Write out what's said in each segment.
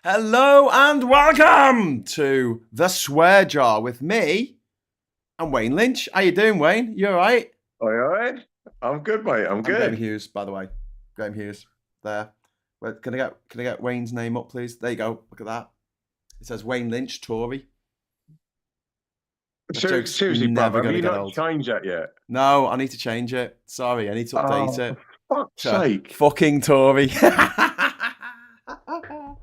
Hello and welcome to The Swear Jar with me and Wayne Lynch. How you doing, Wayne? You all right? All right. I'm good, mate. I'm good. Graham Hughes, by the way. Graham Hughes, there. Can I get Wayne's name up, please? There you go. Look at that. It says Wayne Lynch, Tory. That joke's Seriously, never brother, have going to you get not old. changed that yet? No, I need to change it. Sorry, I need to update it. Fuck's To sake. fucking Tory.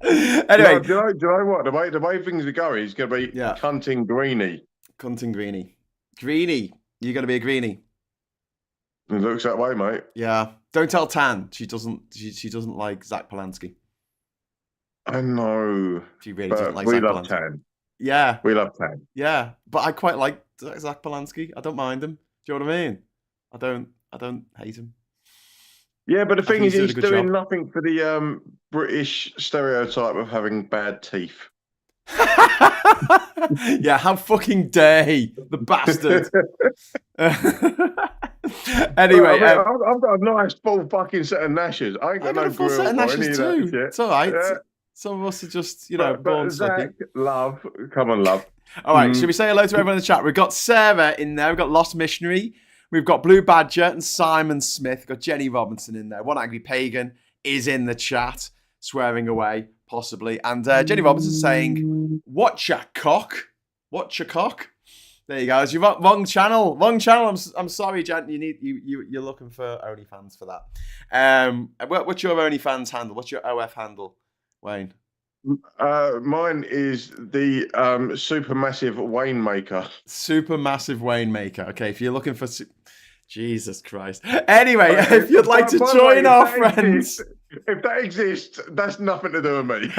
No, Anyway. do you know what? The way things are going, it's going to be cunting greenie. Cunting greenie. Greenie. You're going to be a greenie. It looks that way, mate. Yeah. Don't tell Tan. She doesn't like Zach Polanski. I know. She really doesn't like we Zach love Polanski. Tan. Yeah. We love Tan. Yeah. But I quite like Zach Polanski. I don't mind him. Do you know what I mean? I don't hate him. Yeah, but the thing is, he's doing job. nothing for the British stereotype of having bad teeth. Yeah, how fucking dare he, the bastard. Anyway, I've got a nice full fucking set of gnashes. I ain't got no full grill set of or any gnashes of that too. shit. It's all right. Yeah. Some of us are just, born but slippy. Zach, love, come on, love. All right, should we say hello to everyone in the chat? We've got Sarah in there. We've got Lost Missionary. We've got Blue Badger and Simon Smith. We've got Jenny Robinson in there. One Angry Pagan is in the chat, swearing away, possibly. And Jenny Robinson saying, "Watch your cock. Watch your cock." There you go. It's your wrong channel. Wrong channel. I'm sorry, Jen. You're looking for OnlyFans for that. What's your OnlyFans handle? What's your OF handle, Wayne? Mine is the supermassive Wayne maker. Supermassive Wayne maker. Okay, if you're looking for Jesus Christ. Anyway, if you'd like to join our friends. If that exists, that's nothing to do with me.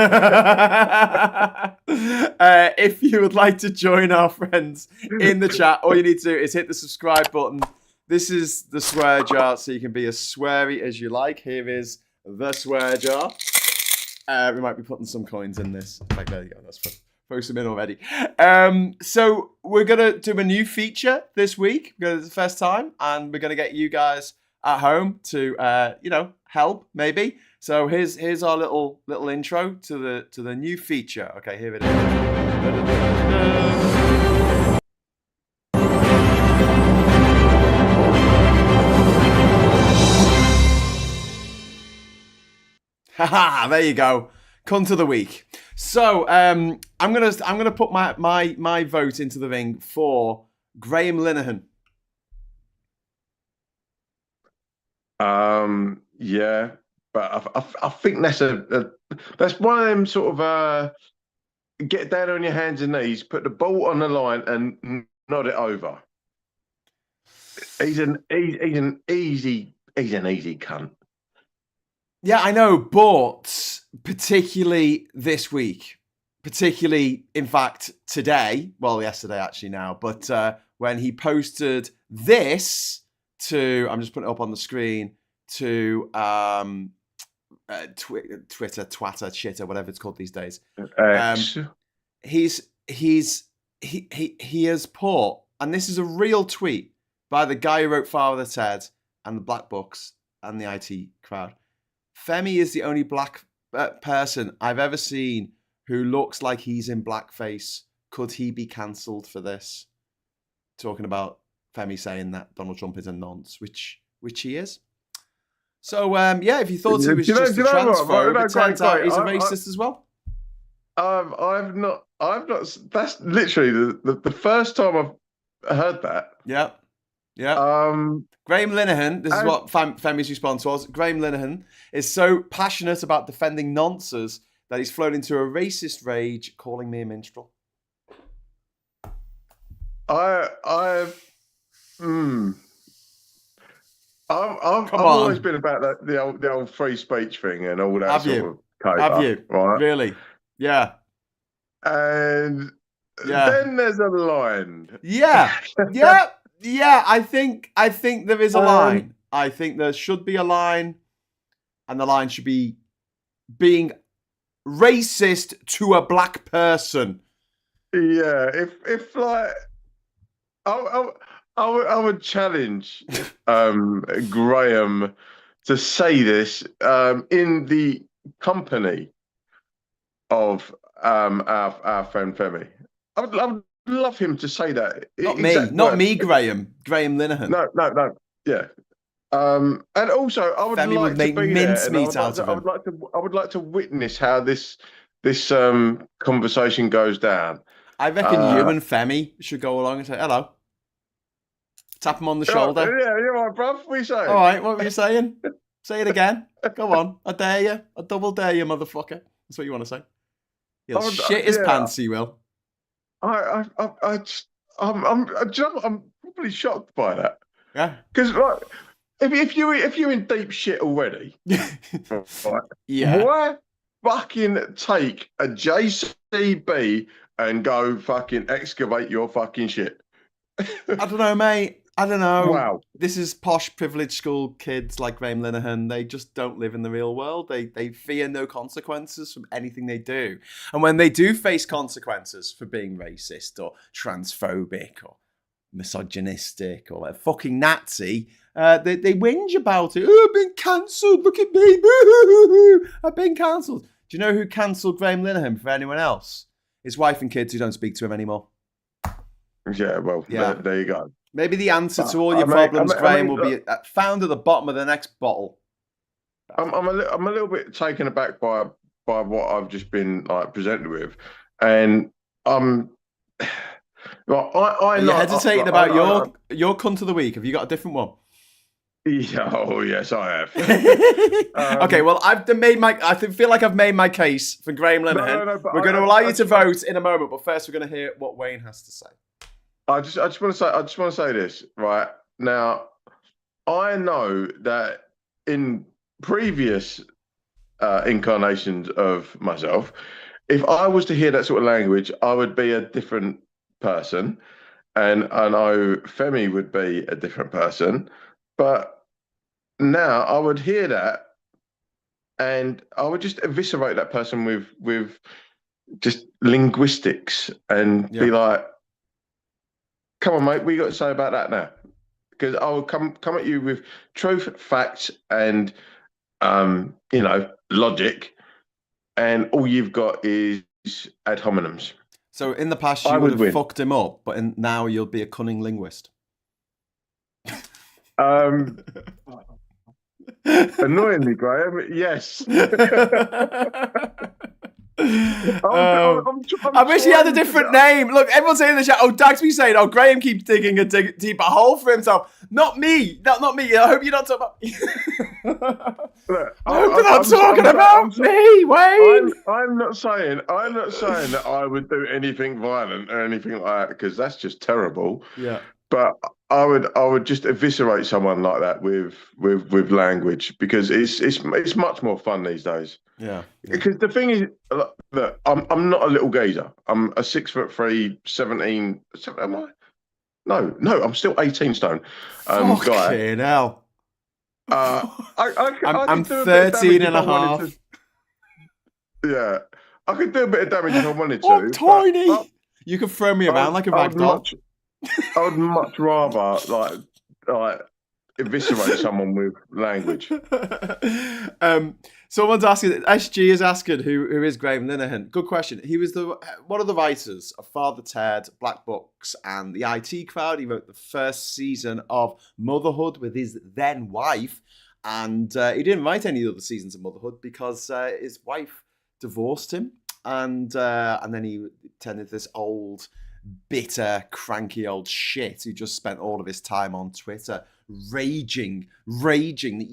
If you would like to join our friends in the chat, all you need to do is hit the subscribe button. This is the swear jar, so you can be as sweary as you like. Here is the swear jar. We might be putting some coins in this. Like, there you go. That's fun. Post them in already. So we're going to do a new feature this week. It's the first time. And we're going to get you guys at home to, help, maybe. So here's our little intro to the new feature. Okay, here it is. Haha, there you go. Cunt of the week. So I'm gonna put my vote into the ring for Graham Linehan. Yeah, but I think that's one of them sort of get down on your hands and knees, put the ball on the line, and nod it over. He's an easy cunt. Yeah, I know, but particularly this week, in fact, today, well, yesterday actually now, but when he posted this to, I'm just putting it up on the screen, to Twitter, Twatter, Chitter, whatever it's called these days. He has put, and this is a real tweet by the guy who wrote Father Ted and the Black Books and the IT crowd. Femi is the only black person I've ever seen who looks like he's in blackface. Could he be cancelled for this? Talking about Femi saying that Donald Trump is a nonce, which he is. So, if you thought he was just a transphobe, it turns out he's a racist as well. I've not. That's literally the first time I've heard that. Yeah. Yeah. Graham Linehan, this is what Femi's response was. Graham Linehan is so passionate about defending nonces that he's flown into a racist rage, calling me a minstrel. I've always been about the old free speech thing and all that Have sort you? of caper, Have you? Right? Really? Yeah. And then there's a line. Yeah. I think there is a line. I think there should be a line, and the line should be being racist to a black person. Yeah, if like, I would challenge Graham to say this in the company of our friend Femi. I would love him to say that. Not me, Exact not words. me, Graham. Graham Linehan. No. Yeah. And also, I would Femi would like to make be there, and mincemeat out of him. I would like to witness how this conversation goes down. I reckon you and Femi should go along and say hello. Tap him on the shoulder. Yeah, you're right, bruv. What are you saying? All right, what were you saying? Say it again. Go on. I dare you. I double dare you, motherfucker. That's what you want to say. He'll shit his pants, he will. I'm probably shocked by that. Yeah. Because like, if you're in deep shit already, right, yeah. why fucking take a JCB and go fucking excavate your fucking shit? I don't know, mate. I don't know. Wow. This is posh, privileged school kids like Graham Linehan. They just don't live in the real world. They fear no consequences from anything they do. And when they do face consequences for being racist or transphobic or misogynistic or a fucking Nazi, they whinge about it. Oh, I've been cancelled. Look at me. I've been cancelled. Do you know who cancelled Graham Linehan for anyone else? His wife and kids who don't speak to him anymore. Yeah, well, yeah. There you go. Maybe the answer to all your problems, Graham, will be found at the bottom of the next bottle. I'm a little bit taken aback by what I've just been like presented with, and well, Are you hesitating about your cunt of the week? Have you got a different one? Yeah, oh yes, I have. Okay, well, I feel like I've made my case for Graham Linehan. No, we're going to allow you to vote in a moment, but first we're going to hear what Wayne has to say. I just want to say this right now. I know that in previous incarnations of myself, if I was to hear that sort of language, I would be a different person, and I know Femi would be a different person. But now I would hear that, and I would just eviscerate that person with just linguistics and be like, come on, mate, what you got to say about that now? Because I will come at you with truth, facts, and logic, and all you've got is ad hominems. So in the past you would have fucked him up, but now you'll be a cunning linguist. Annoyingly, Graham, yes. I wish he had a different name. Look, everyone's saying in the chat, Dagsby saying, Graham keeps digging a deeper hole for himself. Not me. Not me. I hope you're not talking about I hope you're not talking about me, Wayne. I'm not saying that I would do anything violent or anything like that, because that's just terrible. Yeah. But I would just eviscerate someone like that with language, because it's much more fun these days. Yeah. Because the thing is, look, I'm not a little geezer. I'm a 6'3", 17. Am I? No, I'm still 18 stone. Fucking hell. I'm 13 and a half. Yeah, I could do a bit of damage if I wanted to. I'm tiny. You could throw me around like a rag doll. I would much rather like eviscerate someone with language. Someone's asking, SG is asking who is Graham Linehan. Good question. He was one of the writers of Father Ted, Black Books, and the IT Crowd. He wrote the first season of Motherhood with his then wife, and he didn't write any other seasons of Motherhood because his wife divorced him, and then he turned into this old, bitter, cranky old shit who just spent all of his time on Twitter raging that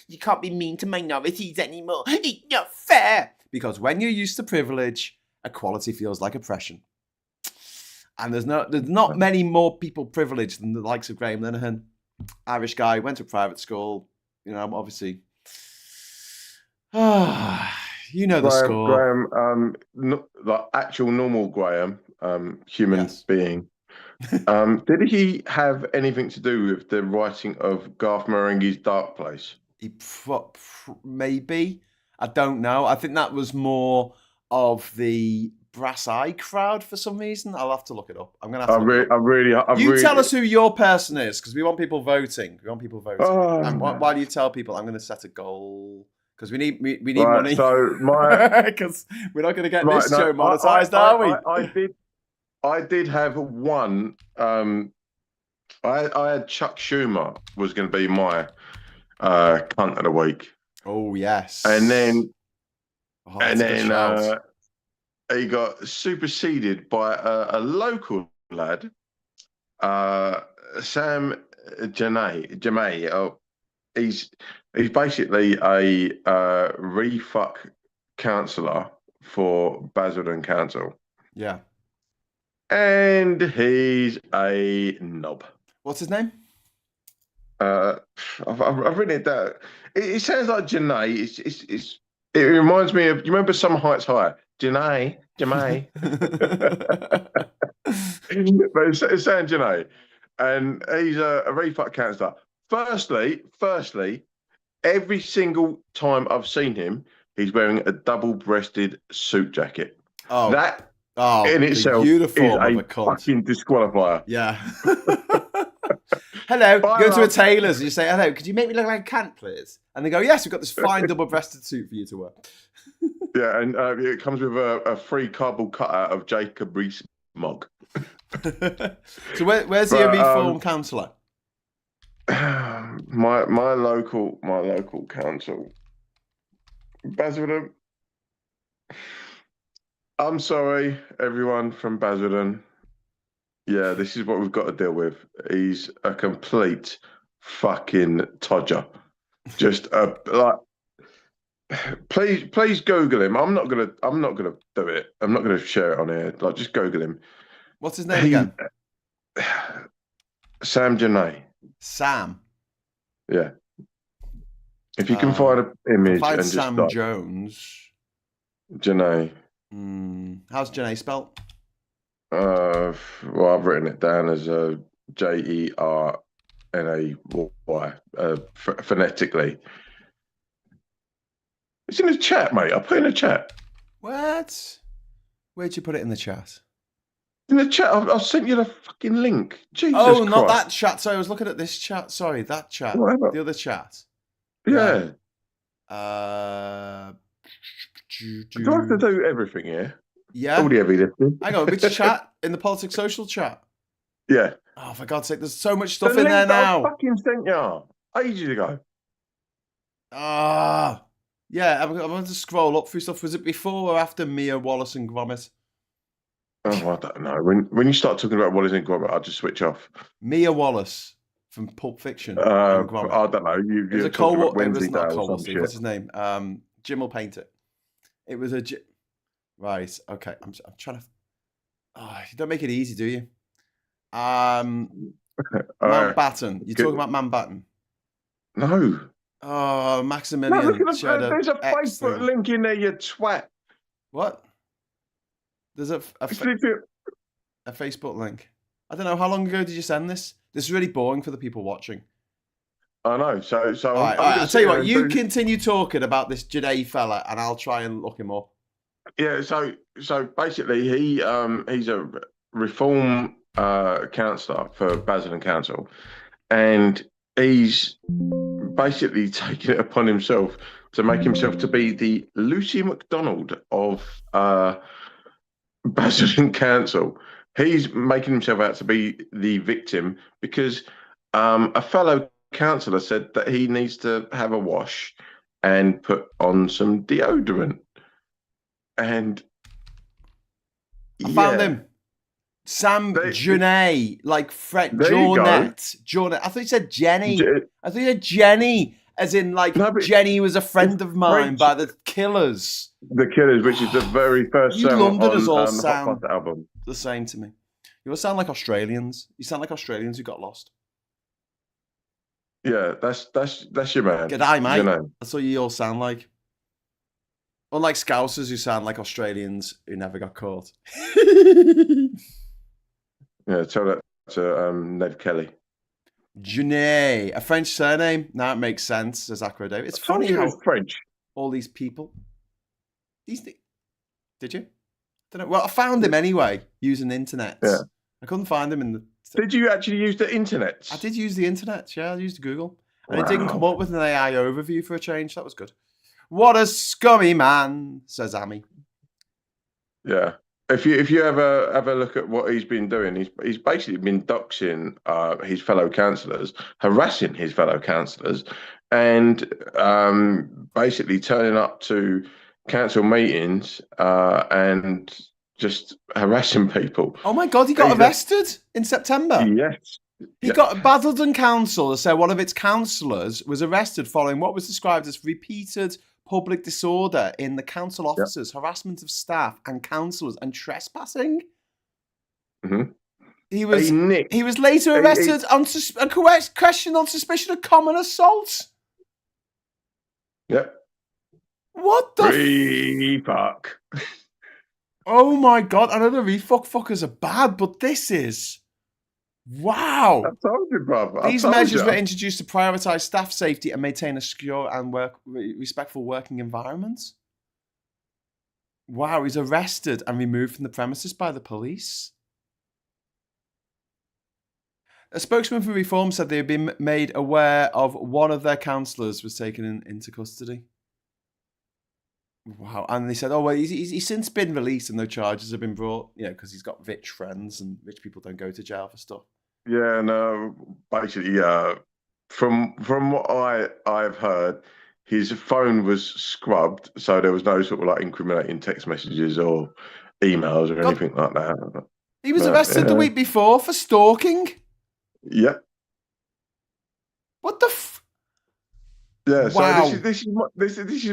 you can't be mean to minorities anymore. It's not fair. Because when you're used to privilege, equality feels like oppression. And there's not many more people privileged than the likes of Graham Linehan. Irish guy, went to private school, obviously. You know the score. Graham, like actual normal Graham, human being. Did he have anything to do with the writing of Garth Marenghi's Dark Place? He maybe. I don't know. I think that was more of the Brass Eye Crowd for some reason. I'll have to look it up. I'm gonna have to. You tell us who your person is, because we want people voting. And why do you tell people? I'm going to set a goal. because we need Right, money. so my Because we're not going to get right, this no, show monetized, are we? I did have one. I had Chuck Schumer was going to be my cunt of the week, Oh yes. and then that's a good shout. he got superseded by a local lad, Sam Jamay. Oh, he's basically a refuck councillor for Basildon Council. Yeah. And he's a knob. What's his name? I've written it down. It sounds like Janae. It reminds me of. You remember Some Heights High? Janae. But it sounds Janae, and he's a refuck councillor. Firstly, every single time I've seen him, he's wearing a double-breasted suit jacket. Oh, that in itself is a fucking disqualifier. Yeah. Hello, go to a tailor's and you say, hello, could you make me look like a cant, please? And they go, yes, we've got this fine double-breasted suit for you to wear. Yeah, and it comes with a free cardboard cutout of Jacob Rees-Mogg. So where's the reform councillor? My local council, Basildon. I'm sorry, everyone from Basildon. Yeah, this is what we've got to deal with. He's a complete fucking todger. Just like, please Google him. I'm not gonna do it. I'm not gonna share it on here. Like, just Google him. What's his name again? Sam Janae. Sam. Yeah. If you can find an image find and Sam just Jones. Janae. How's Janae spelled? Well, I've written it down as Jernay, phonetically. It's in the chat, mate. I put it in the chat. What? Where'd you put it in the chat? In the chat. I've sent you the fucking link. Jesus Christ. Not that chat. Sorry, I was looking at this chat. Sorry, that chat. Whatever. The other chat. Yeah. Do I have to do everything here? Yeah. All the heavy lifting. Hang on, which chat? In the Politics Social chat? Yeah. Oh, for God's sake, there's so much stuff in there now. I fucking sent you ages ago. Yeah, I'm going to scroll up through stuff. Was it before or after Mia Wallace and Gromit? Oh, I don't know. When you start talking about Wallace and Gromit, I'll just switch off. Mia Wallace from Pulp Fiction. I don't know. It was a Cold War. It was not Cold War. What's his name? Jim will paint it. It was a. Right. Okay. I'm trying to. You don't make it easy, do you? Mountbatten. You're talking about Mountbatten? No. Oh, Maximilian. No, look at there's a Facebook link in there, you twat. What? There's a Facebook link. I don't know. How long ago did you send this? This is really boring for the people watching. I know. So all right, I'll tell you what. You continue talking about this Janae fella, and I'll try and look him up. Yeah. So basically, he's a reform councillor for Basildon Council, and he's basically taken it upon himself to make himself to be the Lucy McDonald of Basildon Council. He's making himself out to be the victim because a fellow councillor said that he needs to have a wash and put on some deodorant. And I found him. Sam Janae, like Fred Jornet. I thought you said Jenny. I thought you said Jenny, as in like Jenny was a friend of mine by the Killers. The Killers, which is the very first song Londoners on all the sound Hot Fuzz album. The same to me. You all sound like Australians. You sound like Australians who got lost. Yeah, that's your man. G'day, mate. That's what you all sound like. Unlike Scousers who sound like Australians who never got caught. Yeah, tell that to Ned Kelly. Janae, a French surname. Now it makes sense, says Acro Dave. It's funny how French. All these people. Did you? I don't know. Well, I found him anyway using the internet. Yeah. I couldn't find him in the. Did you actually use the internet? I did use the internet. Yeah, I used Google, and it didn't come up with an AI overview for a change. That was good. What a scummy man, says Amy. Yeah. If you ever have a look at what he's been doing, he's basically been doxing his fellow councillors, harassing his fellow councillors, and basically turning up to council meetings and just harassing people. Oh my God, he got arrested in September. Yes. He got Basildon Council said one of its councillors was arrested following what was described as repeated public disorder in the council offices, harassment of staff and councillors, and trespassing. Mm-hmm. He was later arrested on question on suspicion of common assault. Yep. What the fuck? Oh my God! I know the fuckers are bad, but this is. Wow. I told you, brother. These measures were introduced to prioritise staff safety and maintain a secure and respectful working environment. Wow, he's arrested and removed from the premises by the police. A spokesman for Reform said they had been made aware of one of their councillors was taken into custody. Wow, and they said, oh, well, he's since been released and no charges have been brought, because he's got rich friends and rich people don't go to jail for stuff. Yeah, no, basically, from what I've heard, his phone was scrubbed, so there was no sort of like incriminating text messages or emails or anything like that. He was arrested the week before for stalking. Yeah. What the? Yeah. Wow. So this is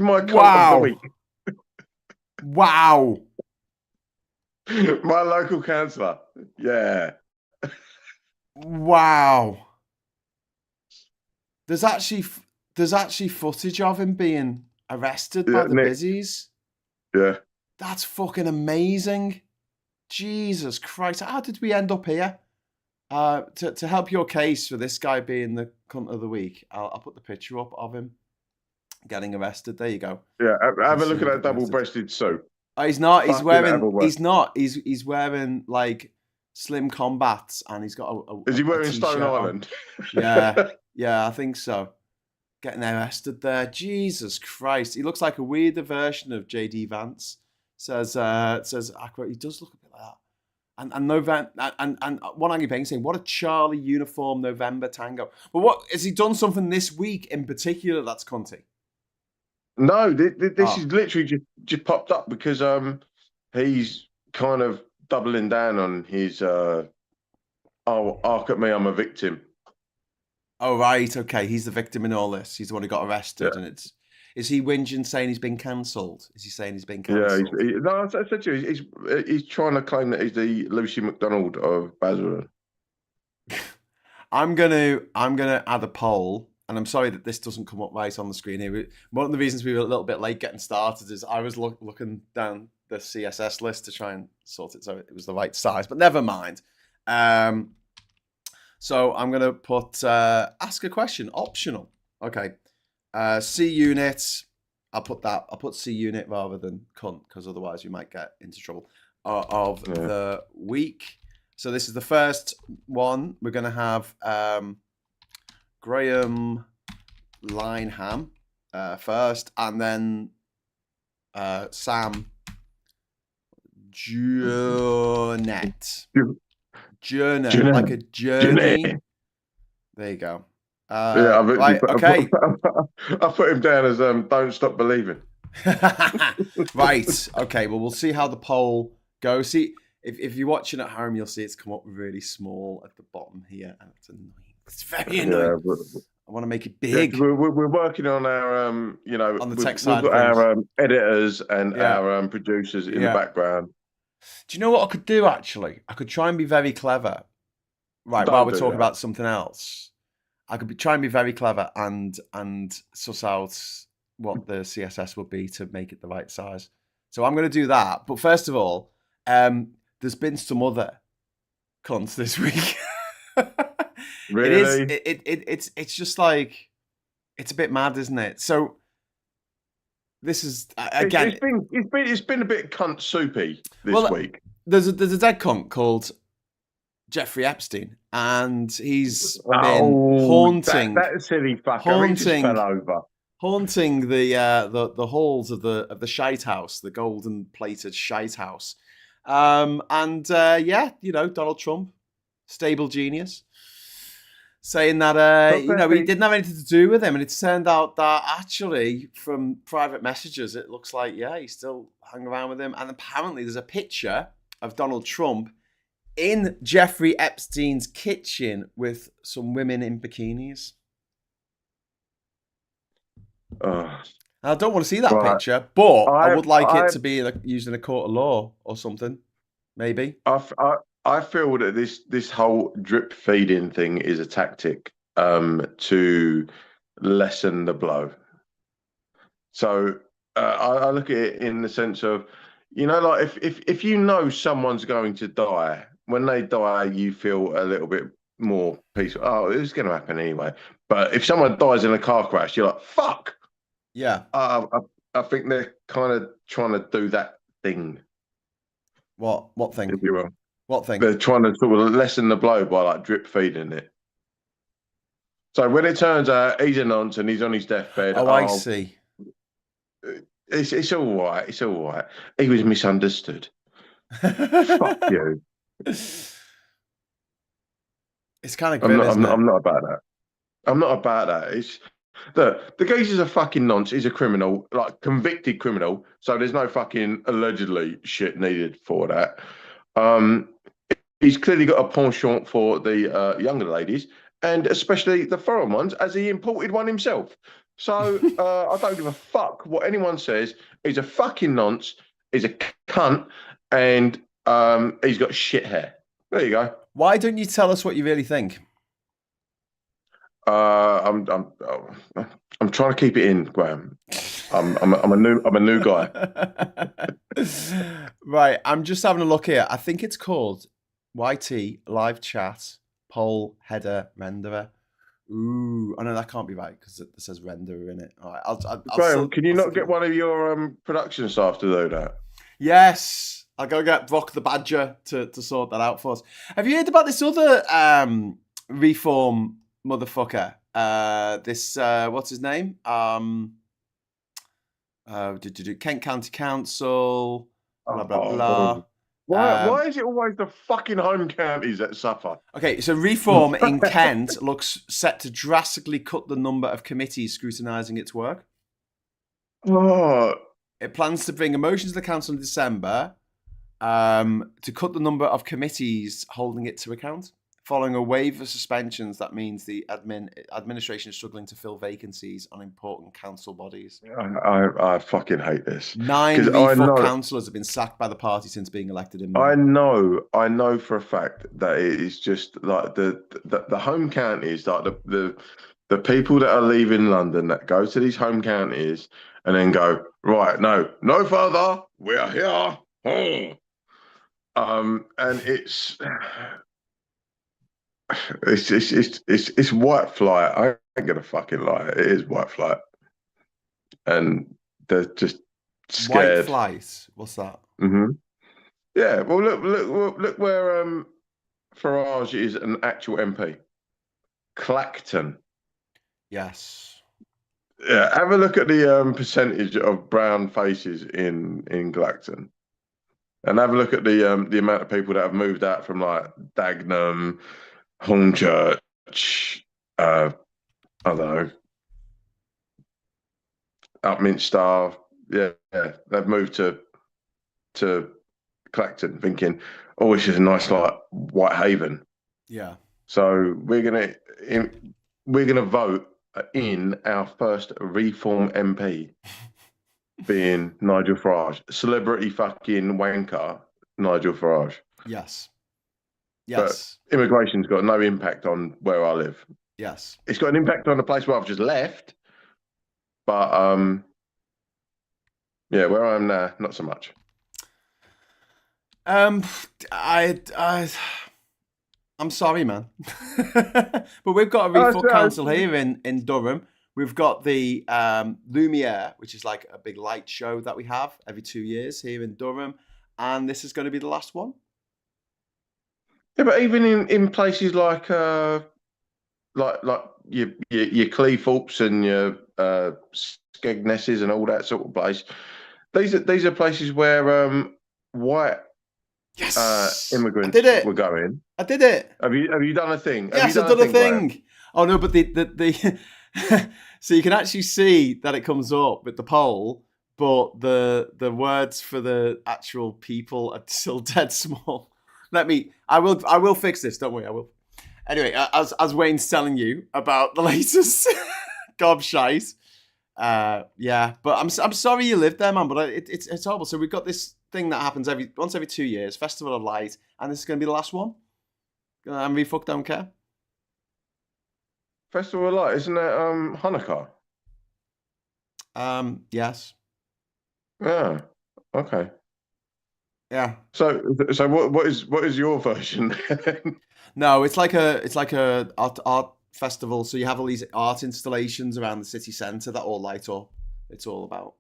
my cunt of the week. Wow. My local councillor. Yeah. Wow. There's actually footage of him being arrested by the busies. Yeah. That's fucking amazing. Jesus Christ. How did we end up here? To help your case for this guy being the cunt of the week, I'll put the picture up of him getting arrested. There you go. Yeah, have a look at that double-breasted suit. Oh, he's not. He's not. He's wearing like slim combats, and he's got a Is he wearing Stone Island? Yeah, I think so. Getting arrested there. Jesus Christ. He looks like a weirder version of JD Vance. Says accurate. He does look a bit like that. And November and one Aggie Payne saying, what a Charlie uniform November tango. But what has he done something this week in particular that's cunty? No, this is literally just popped up because he's kind of doubling down on his arc at me, I'm a victim. Oh right, okay. He's the victim in all this. He's the one who got arrested, and is he whinging saying he's been cancelled? Is he saying he's been cancelled? Yeah, no, I said to you, he's trying to claim that he's the Lucy McDonald of Basildon. I'm gonna add a poll, and I'm sorry that this doesn't come up right on the screen here. One of the reasons we were a little bit late getting started is I was looking down the CSS list to try and sort it so it was the right size, but never mind. So I'm gonna put ask a question optional. Okay. C unit. I'll put C unit rather than cunt because otherwise we might get into trouble. Of the week. So this is the first one. We're gonna have Graham Lineham first, and then Sam Journette. Journey, like a journey. There you go. Okay. I put him down as don't stop believing. Right. Okay. Well, we'll see how the poll goes. See, if you're watching at home, you'll see it's come up really small at the bottom here, and it's annoying. It's very annoying. I want to make it big. Yeah, we're working on our on the tech side. We've got our editors and our producers in the background. Do you know what I could do? Actually, I could try and be very clever. Right, while we're talking about something else, I could try and be very clever and suss out what the CSS would be to make it the right size. So I'm going to do that. But first of all, there's been some other cons this week. Really? It's just like it's a bit mad, isn't it? So this is again. It's been a bit cunt soupy this week. There's a dead cunt called Jeffrey Epstein, and he's been haunting that silly fucker. He just fell over. haunting the halls of the shite house, the golden plated shite house. Yeah, Donald Trump, stable genius, saying that Not he very. didn't have anything to do with him, and it turned out that actually from private messages, it looks like he still hung around with him, and apparently there's a picture of Donald Trump in Jeffrey Epstein's kitchen with some women in bikinis. Uh, I don't want to see that right. picture, but I I would like it I to be used in a court of law or something, maybe. I feel that this whole drip feeding thing is a tactic to lessen the blow. So I look at it in the sense of, like if you know someone's going to die, when they die, you feel a little bit more peaceful. Oh, it's going to happen anyway. But if someone dies in a car crash, you're like, fuck. Yeah. I think they're kind of trying to do that thing, What thing? if you will. What thing? They're trying to sort of lessen the blow by like drip feeding it. So when it turns out he's a nonce and he's on his deathbed, Oh, I see. it's all right. It's all right. He was misunderstood. Fuck you. It's kind of grim, isn't it? I'm not about that. I'm not about that. It's the geezer's a fucking nonce. He's a criminal, like convicted criminal. So there's no fucking allegedly shit needed for that. He's clearly got a penchant for the younger ladies, and especially the foreign ones, as he imported one himself. So I don't give a fuck what anyone says. He's a fucking nonce. He's a cunt, and he's got shit hair. There you go. Why don't you tell us what you really think? I'm trying to keep it in, Graham. I'm a new guy. Right, I'm just having a look here. I think it's called YT live chat poll header renderer. Ooh, oh no, that can't be right because it says renderer in it. All right, Graham, can you not get one of your production staff to do that? Yes, I'll go get Brock the Badger to sort that out for us. Have you heard about this other reform motherfucker? This what's his name? Kent County Council. Blah blah blah. Why is it always the fucking home counties that suffer? Okay, so reform in Kent looks set to drastically cut the number of committees scrutinising its work. Oh. It plans to bring a motion to the council in December to cut the number of committees holding it to account. Following a wave of suspensions, that means the administration is struggling to fill vacancies on important council bodies. I fucking hate this. 9 reform councillors have been sacked by the party since being elected in May. I know for a fact that it is just like the home counties, like the people that are leaving London that go to these home counties and then go, right, no further, we're here. Oh. And it's white flight. I ain't gonna fucking lie. It is white flight, and they're just scared. White flight. What's that? Mm-hmm. Yeah. Well, look where Farage is an actual MP. Clacton. Yes. Yeah. Have a look at the percentage of brown faces in Clacton, and have a look at the amount of people that have moved out from like Dagenham, Hornchurch, I don't know, Upminster. Yeah, they've moved to Clacton, thinking, oh, it's just a nice like Whitehaven. Yeah. So we're gonna vote in our first reform MP, being Nigel Farage, celebrity fucking wanker, Nigel Farage. Yes. But immigration's got no impact on where I live. Yes. It's got an impact on the place where I've just left. But yeah, where I am now, not so much. I'm sorry, man. But we've got a reform council here in Durham. We've got the Lumiere, which is like a big light show that we have every 2 years here in Durham. And this is going to be the last one. Yeah, but even in places like your Cleethorpes and your Skegnesses and all that sort of place. These are places where white Yes, I immigrants did it. were going. I did it. Have you done a thing? Have you Yes, I've done a done a thing, Graham? thing. Oh no, but the so you can actually see that it comes up with the poll, but the words for the actual people are still dead small. I will fix this. Don't worry, I will. Anyway, as Wayne's telling you about the latest gobshite. Yeah, but I'm sorry you lived there, man. But it's horrible. So we've got this thing that happens once every 2 years, Festival of Light, and this is going to be the last one. And we fuck don't care. Festival of Light, isn't that Hanukkah? Yes. Yeah. Okay. Yeah. So what is your version? No, it's like a art festival. So you have all these art installations around the city centre that all light up. It's all about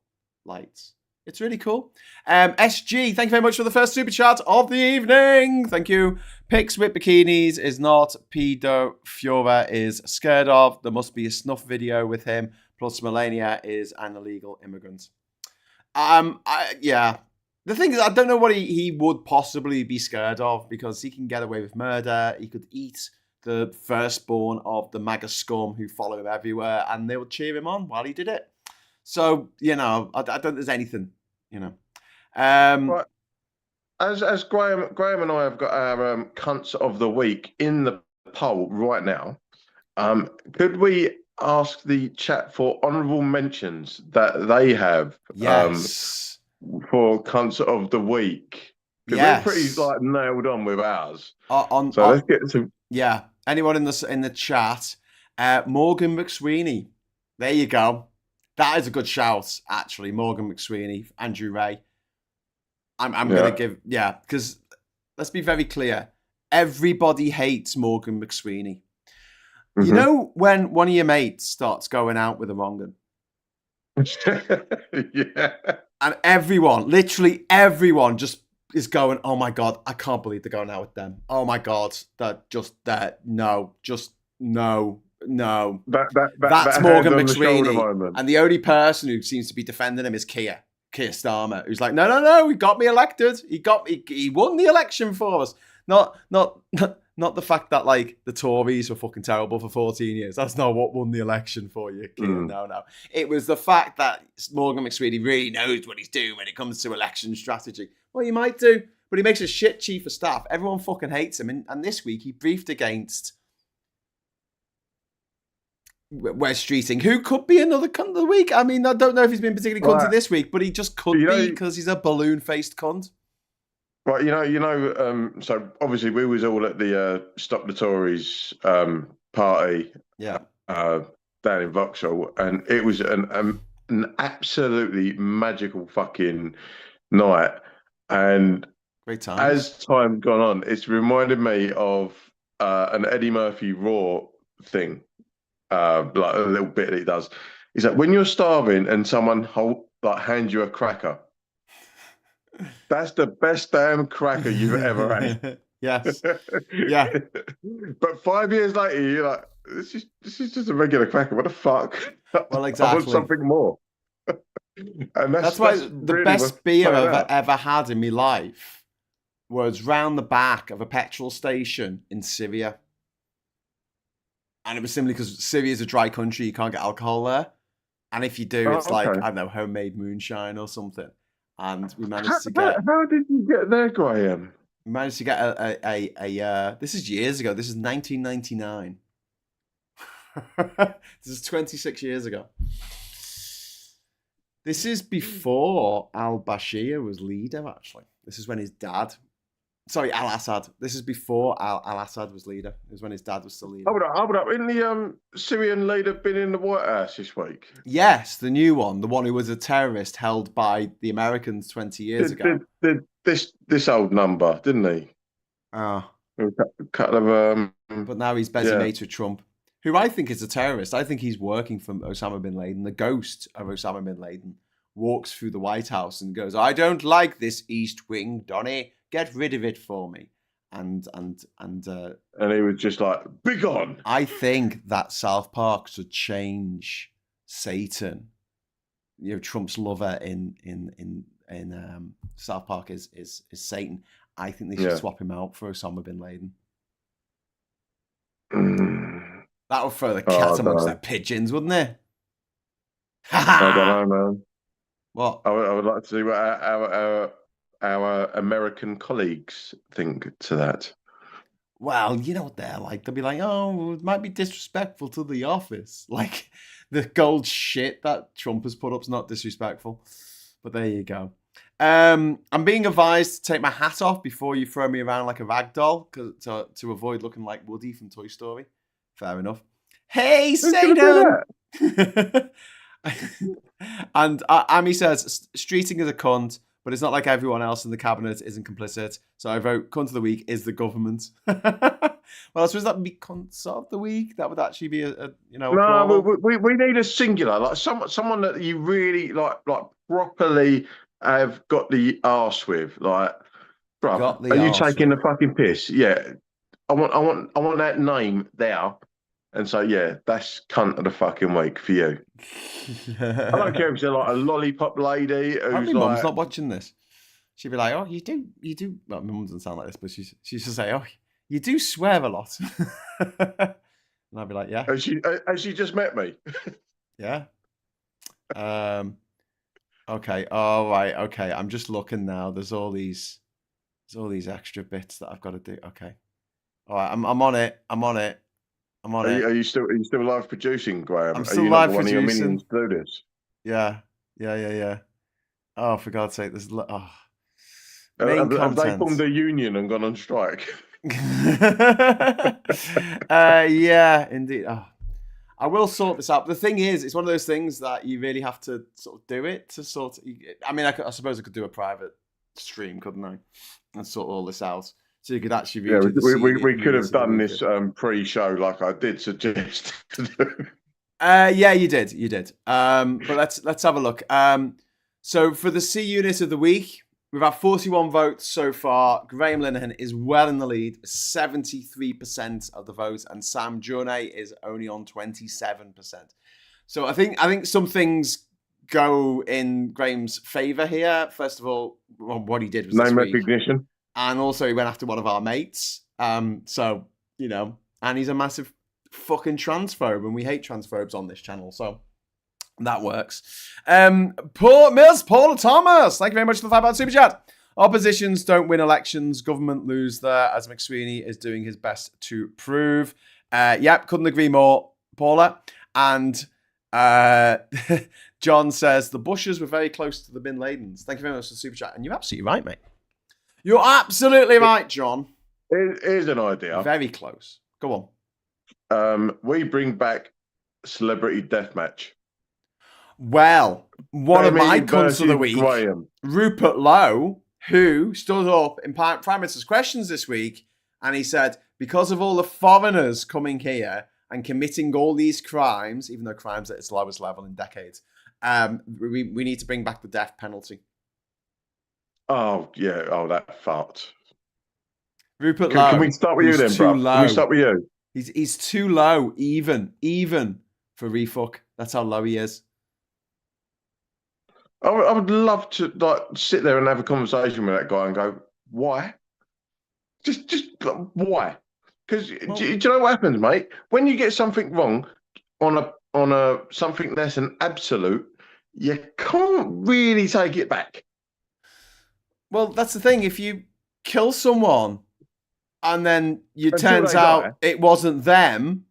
lights. It's really cool. SG, thank you very much for the first super chat of the evening. Thank you. Pics with bikinis is not pedo Fiora is scared of. There must be a snuff video with him. Plus Melania is an illegal immigrant. Yeah. The thing is, I don't know what he would possibly be scared of, because he can get away with murder. He could eat the firstborn of the MAGA scum who follow him everywhere, and they would cheer him on while he did it. So, I don't think there's anything, Right. As Graham and I have got our cunts of the week in the poll right now, could we ask the chat for honourable mentions that they have? Yes. For cunts of the week. Yes. We're pretty nailed on with ours. Let's get to... Yeah. Anyone in the chat? Morgan McSweeney. There you go. That is a good shout, actually. Morgan McSweeney, Andrew Ray. I'm going to give... Yeah, because let's be very clear. Everybody hates Morgan McSweeney. Mm-hmm. You know when one of your mates starts going out with a wrong one? Yeah. And everyone, literally everyone, just is going, oh my God, I can't believe they're going out with them. Oh my God, no. That's Morgan McSweeney. And the only person who seems to be defending him is Keir Starmer, who's like, no, he got me elected. He won the election for us. Not the fact that the Tories were fucking terrible for 14 years. That's not what won the election for you, Keir. No. It was the fact that Morgan McSweeney really knows what he's doing when it comes to election strategy. Well, you might do, but he makes a shit chief of staff. Everyone fucking hates him. And this week he briefed against Wes Streeting, who could be another cunt of the week. I mean, I don't know if he's been particularly cunty this week, but he just could be, because he's a balloon-faced cunt. Right, so obviously we was all at the Stop the Tories party, down in Vauxhall, and it was an absolutely magical fucking night. And great time. As time gone on, it's reminded me of an Eddie Murphy Raw thing, like a little bit that he does. Is that when you're starving and someone hands you a cracker? That's the best damn cracker you've ever had. Yes. Yeah. But 5 years later, you're like, this is just a regular cracker. What the fuck? Well, exactly. I want something more. And that's why the really best beer I've ever had in my life was round the back of a petrol station in Syria. And it was simply because Syria is a dry country. You can't get alcohol there. And if you do, it's I don't know, homemade moonshine or something. And we managed to get... How did you get there, Graham? We managed to get a this is years ago. This is 1999. This is 26 years ago. This is before al-Bashir was leader, actually. This is when his dad... Sorry, al-Assad. This is before al-Assad was leader. It was when his dad was still leader. Hold up. Isn't the Syrian leader been in the White House this week? Yes, the new one. The one who was a terrorist held by the Americans 20 years ago. This old number, didn't he? Oh. But now he's busy mates with Trump, who I think is a terrorist. I think he's working for Osama bin Laden. The ghost of Osama bin Laden walks through the White House and goes, I don't like this East Wing, Donny. Get rid of it for me. And he was just like, be gone. I think that South Park should change Satan. Trump's lover in South Park is Satan. I think they should swap him out for Osama bin Laden. That would throw the cat amongst their pigeons, wouldn't it? I don't know, man. What? I would like to see what our American colleagues think to that. Well, you know what they're like. They'll be like, oh, it might be disrespectful to the office. Like, the gold shit that Trump has put up is not disrespectful. But there you go. I'm being advised to take my hat off before you throw me around like a rag doll to avoid looking like Woody from Toy Story. Fair enough. Hey, Satan! And Amy says, Streeting is a cunt, but it's not like everyone else in the cabinet isn't complicit. So I vote cunt of the week is the government. Well, I suppose that would be cunts of the week. That would actually be a No, we need a singular, like someone that you really like properly have got the arse with. Like, bro, are you taking the fucking piss? Yeah. I want that name there. And so, yeah, that's cunt of the fucking week for you. I don't care if it's like a lollipop lady who's my mum's not watching this. She'd be like, oh, you do. Well, my mum doesn't sound like this, but she used to say, oh, you do swear a lot. And I'd be like, yeah. Has she just met me? Yeah. Okay. All right. Okay. I'm just looking now. There's all these extra bits that I've got to do. Okay. All right. I'm on it. Are you still live producing, Graham? I'm still live producing. Are you not one of your minions to do this? Yeah. Oh, for God's sake, there's have they formed a union and gone on strike? Yeah, indeed. Oh, I will sort this out. But the thing is, it's one of those things that you really have to sort of do it to sort. I mean, I suppose I could do a private stream, couldn't I, and sort all this out. So you could actually read. Yeah, we could have done this pre-show, like I did suggest to do. Yeah, you did. But let's have a look. So for the C unit of the week, we've had 41 votes so far. Graham Linehan is well in the lead, 73% of the vote, and Sam Journey is only on 27%. So I think some things go in Graham's favour here. First of all, what he did was name recognition. And also he went after one of our mates. So, and he's a massive fucking transphobe, and we hate transphobes on this channel. So that works. Miss Paula Thomas, thank you very much for the £5 super chat. Oppositions don't win elections. Government lose there, as McSweeney is doing his best to prove. Yep, couldn't agree more, Paula. And John says, the Bushes were very close to the Bin Ladens. Thank you very much for the super chat. And you're absolutely right, mate. You're absolutely right, John. Here's an idea. Very close. Go on. We bring back Celebrity Deathmatch. Well, one of my cunts of the week, Graham. Rupert Lowe, who stood up in Prime Minister's Questions this week, and he said, because of all the foreigners coming here and committing all these crimes, even though crimes at its lowest level in decades, we need to bring back the death penalty. Oh, yeah. Oh, that fart. Rupert Lowe. Can we start with you then, bro? Can we start with you? He's too low, even for refuck. That's how low he is. I would love to sit there and have a conversation with that guy and go, why? Just why? Because do you know what happens, mate? When you get something wrong on a something that's an absolute, you can't really take it back. Well, that's the thing. If you kill someone and then it turns out it wasn't them,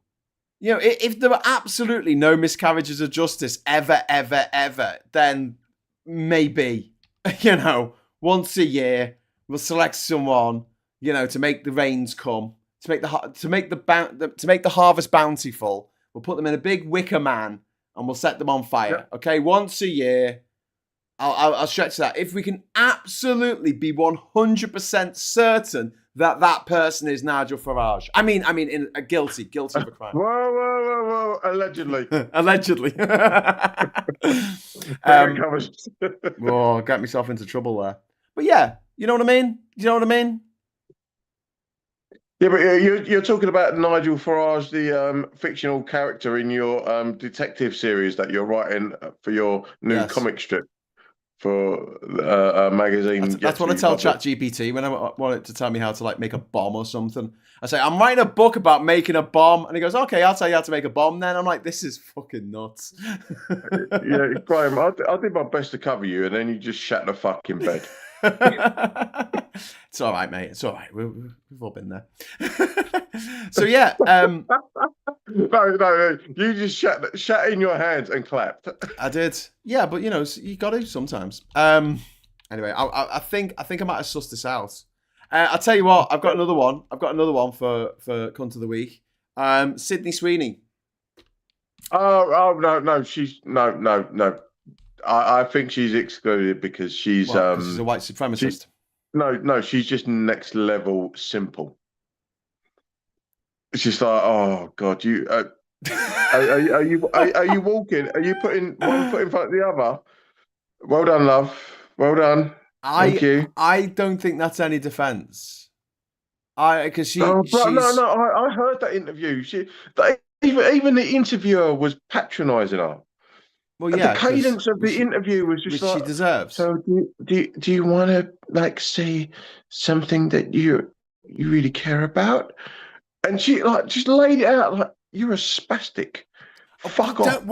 if there were absolutely no miscarriages of justice ever, then maybe, once a year we'll select someone, to make the rains come, to make the harvest bountiful. We'll put them in a big wicker man and we'll set them on fire. Yeah. Okay, once a year. I'll stretch that. If we can absolutely be 100% certain that person is Nigel Farage. I mean, guilty of a crime. Whoa. Allegedly. Allegedly. Got myself into trouble there. But yeah, you know what I mean? Yeah, but you're talking about Nigel Farage, the fictional character in your detective series that you're writing for your new Yes. comic strip for a magazine yet That's to what I be tell published. ChatGPT when I want it to tell me how to like make a bomb or something. I say, I'm writing a book about making a bomb. And he goes, okay, I'll tell you how to make a bomb then. I'm like, this is fucking nuts. Yeah, Graham, I did my best to cover you, and then you just shat the fucking bed. It's all right, mate. It's all right. We've all been there. So yeah, No, you just shat in your hands and clapped. I did. Yeah, but you know, you got to sometimes. Anyway, I think I might have sussed this out. I'll tell you what. I've got another one. For cunt of the week. Sydney Sweeney. No, she's no. I think she's excluded because she's What? Because she's a white she supremacist. no, she's just next level simple. It's just like, oh God, you are you walking? Are you putting one foot in front of the other? Well done, love. Well done. Thank you. I don't think that's any defense. Because Oh, bro, she's I heard that interview. Even the interviewer was patronising her. well, And the yeah, cadence of the interview was just which she like, deserves. so do you want to like say something that you really care about? And she like just laid it out like you're a spastic. Oh, Fuck off.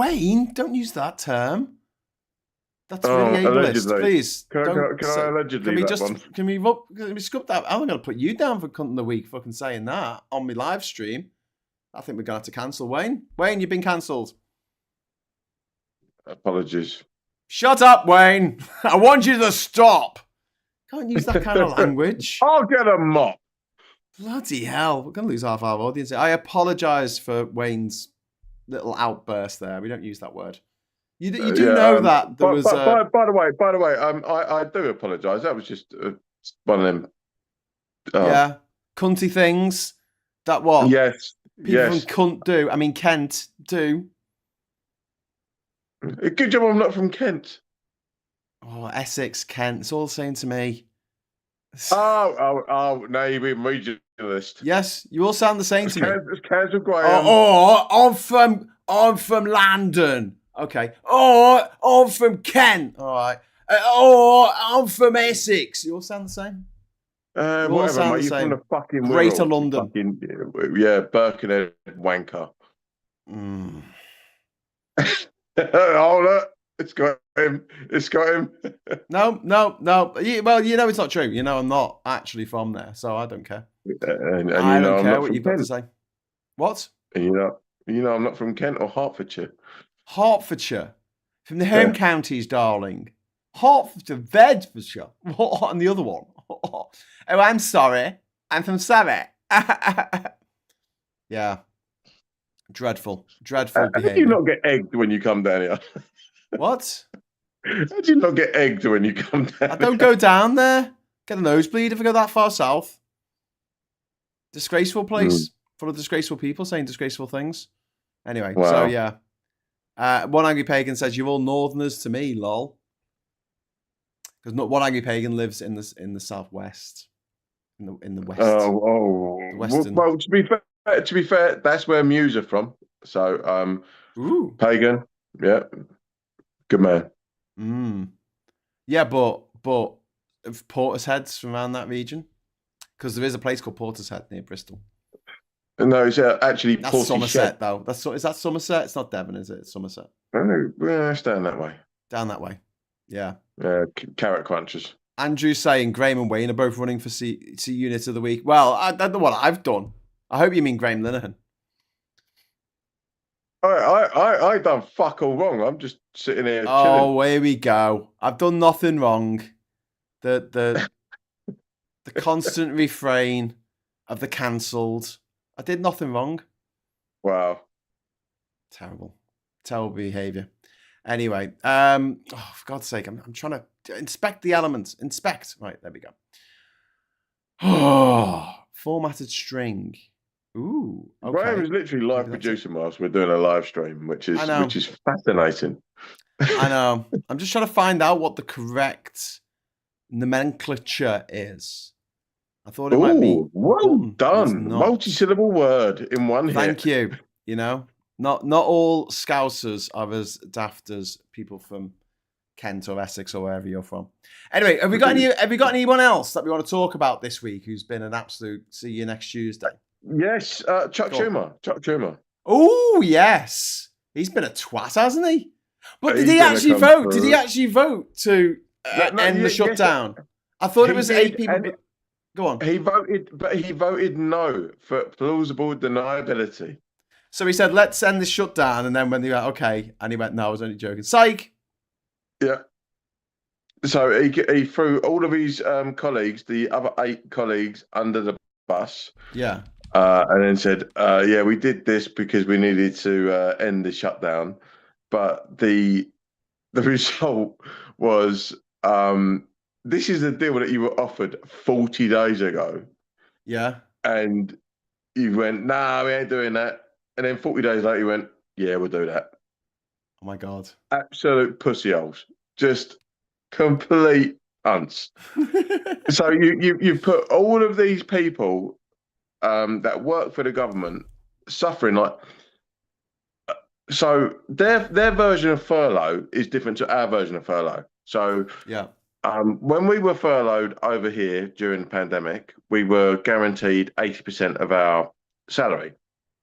Don't use that term. That's really Oh, ableist. allegedly. Please don't. Can I allegedly that one? Can we scrub that? I'm going to put you down for cunt of the week, fucking saying that on my live stream. I think we're going to have to cancel Wayne. Wayne, you've been cancelled. Apologies. Shut up, Wayne. I want you to stop. Can't use that kind of language. I'll get a mop. Bloody hell. We're going to lose half our audience. I apologise for Wayne's little outburst there. We don't use that word. You do know that there was. By the way, I do apologise. That was just one of them. Yeah, cunty things. That what? Yes. People from cunt do. I mean, Kent do. Good job I'm not from Kent. Oh, Essex, Kent. It's all the same to me. Oh, now you're being regionalist. Yes, you all sound the same to me. It's Council Graham. I'm from London. Okay. Oh, I'm from Kent. All right. I'm from Essex. You all sound the same. Whatever, mate. You're from the fucking Greater Wirral. London. Fucking, yeah, Birkenhead wanker. Mm. Oh, look. It's got him. It's got him. No. Well, you know it's not true. You know I'm not actually from there, so I don't care. And I don't care what you've got to say. What? And you know I'm not from Kent or Hertfordshire. Hertfordshire. From the home counties, darling. Hertfordshire, Bedfordshire. What? And the other one. Oh, I'm sorry. I'm from Surrey. Yeah. Dreadful How behaviour. do you not get egged when you come down here? What? How do you not get egged when you come down? I don't go down there. Get a nosebleed if I go that far south. Disgraceful place. Full of disgraceful people saying disgraceful things. Anyway, Wow. So yeah. One Angry Pagan says, you're all northerners to me, lol. Because one Angry Pagan lives in the southwest. In the west. The western. Well, to be fair, that's where Muse are from. So Ooh. Pagan, yeah. Good man. Yeah, but Portishead's from around that region. Because there is a place called Portishead near Bristol. No, it's actually that's Somerset, though. Is that Somerset? It's not Devon, is it? It's Somerset. Oh, yeah, it's down that way. Down that way. Yeah. Carrot crunchers. Andrew's saying Graham and Wayne are both running for C Unit of the Week. Well, I don't know what I've done. I hope you mean Graham Linehan. I done fuck all wrong. I'm just sitting here chilling. Oh, here we go. I've done nothing wrong. The constant refrain of the cancelled. I did nothing wrong. Wow. Terrible behaviour. Anyway, for God's sake, I'm trying to inspect the elements. Inspect. Right, there we go. Oh, formatted string. Ooh. Okay. Graham is literally live producing whilst we're doing a live stream, which is fascinating. I know. I'm just trying to find out what the correct nomenclature is. I thought it might be Ooh, well button, but it's done. not. Multi-syllable word in one Thank hit. you. You know, not all Scousers are as daft as people from Kent or Essex or wherever you're from. Anyway, have we got anyone else that we want to talk about this week who's been an absolute see you next Tuesday? Yes, Chuck Schumer. Chuck Schumer. Oh yes, he's been a twat, hasn't he? But did He's he been a actually cunt vote? for- Did he actually vote to end the yes, shutdown? I thought it he was did, 8 people. and Go on. he voted, but he voted no for plausible deniability. So he said, "Let's end the shutdown," and then when they went, "Okay," and he went, "No, I was only joking." Psych. Yeah. So he threw all of his colleagues, the other 8 colleagues, under the bus. Yeah. And then said, "Yeah, we did this because we needed to end the shutdown." But the result was, this is a deal that you were offered 40 days ago, Yeah. and you went, "Nah, we ain't doing that." And then 40 days later, you went, "Yeah, we'll do that." Oh my god. Absolute pussy holes, just complete cunts. So you put all of these people that work for the government suffering like. So their version of furlough is different to our version of furlough. So Yeah. when we were furloughed over here during the pandemic, we were guaranteed 80% of our salary.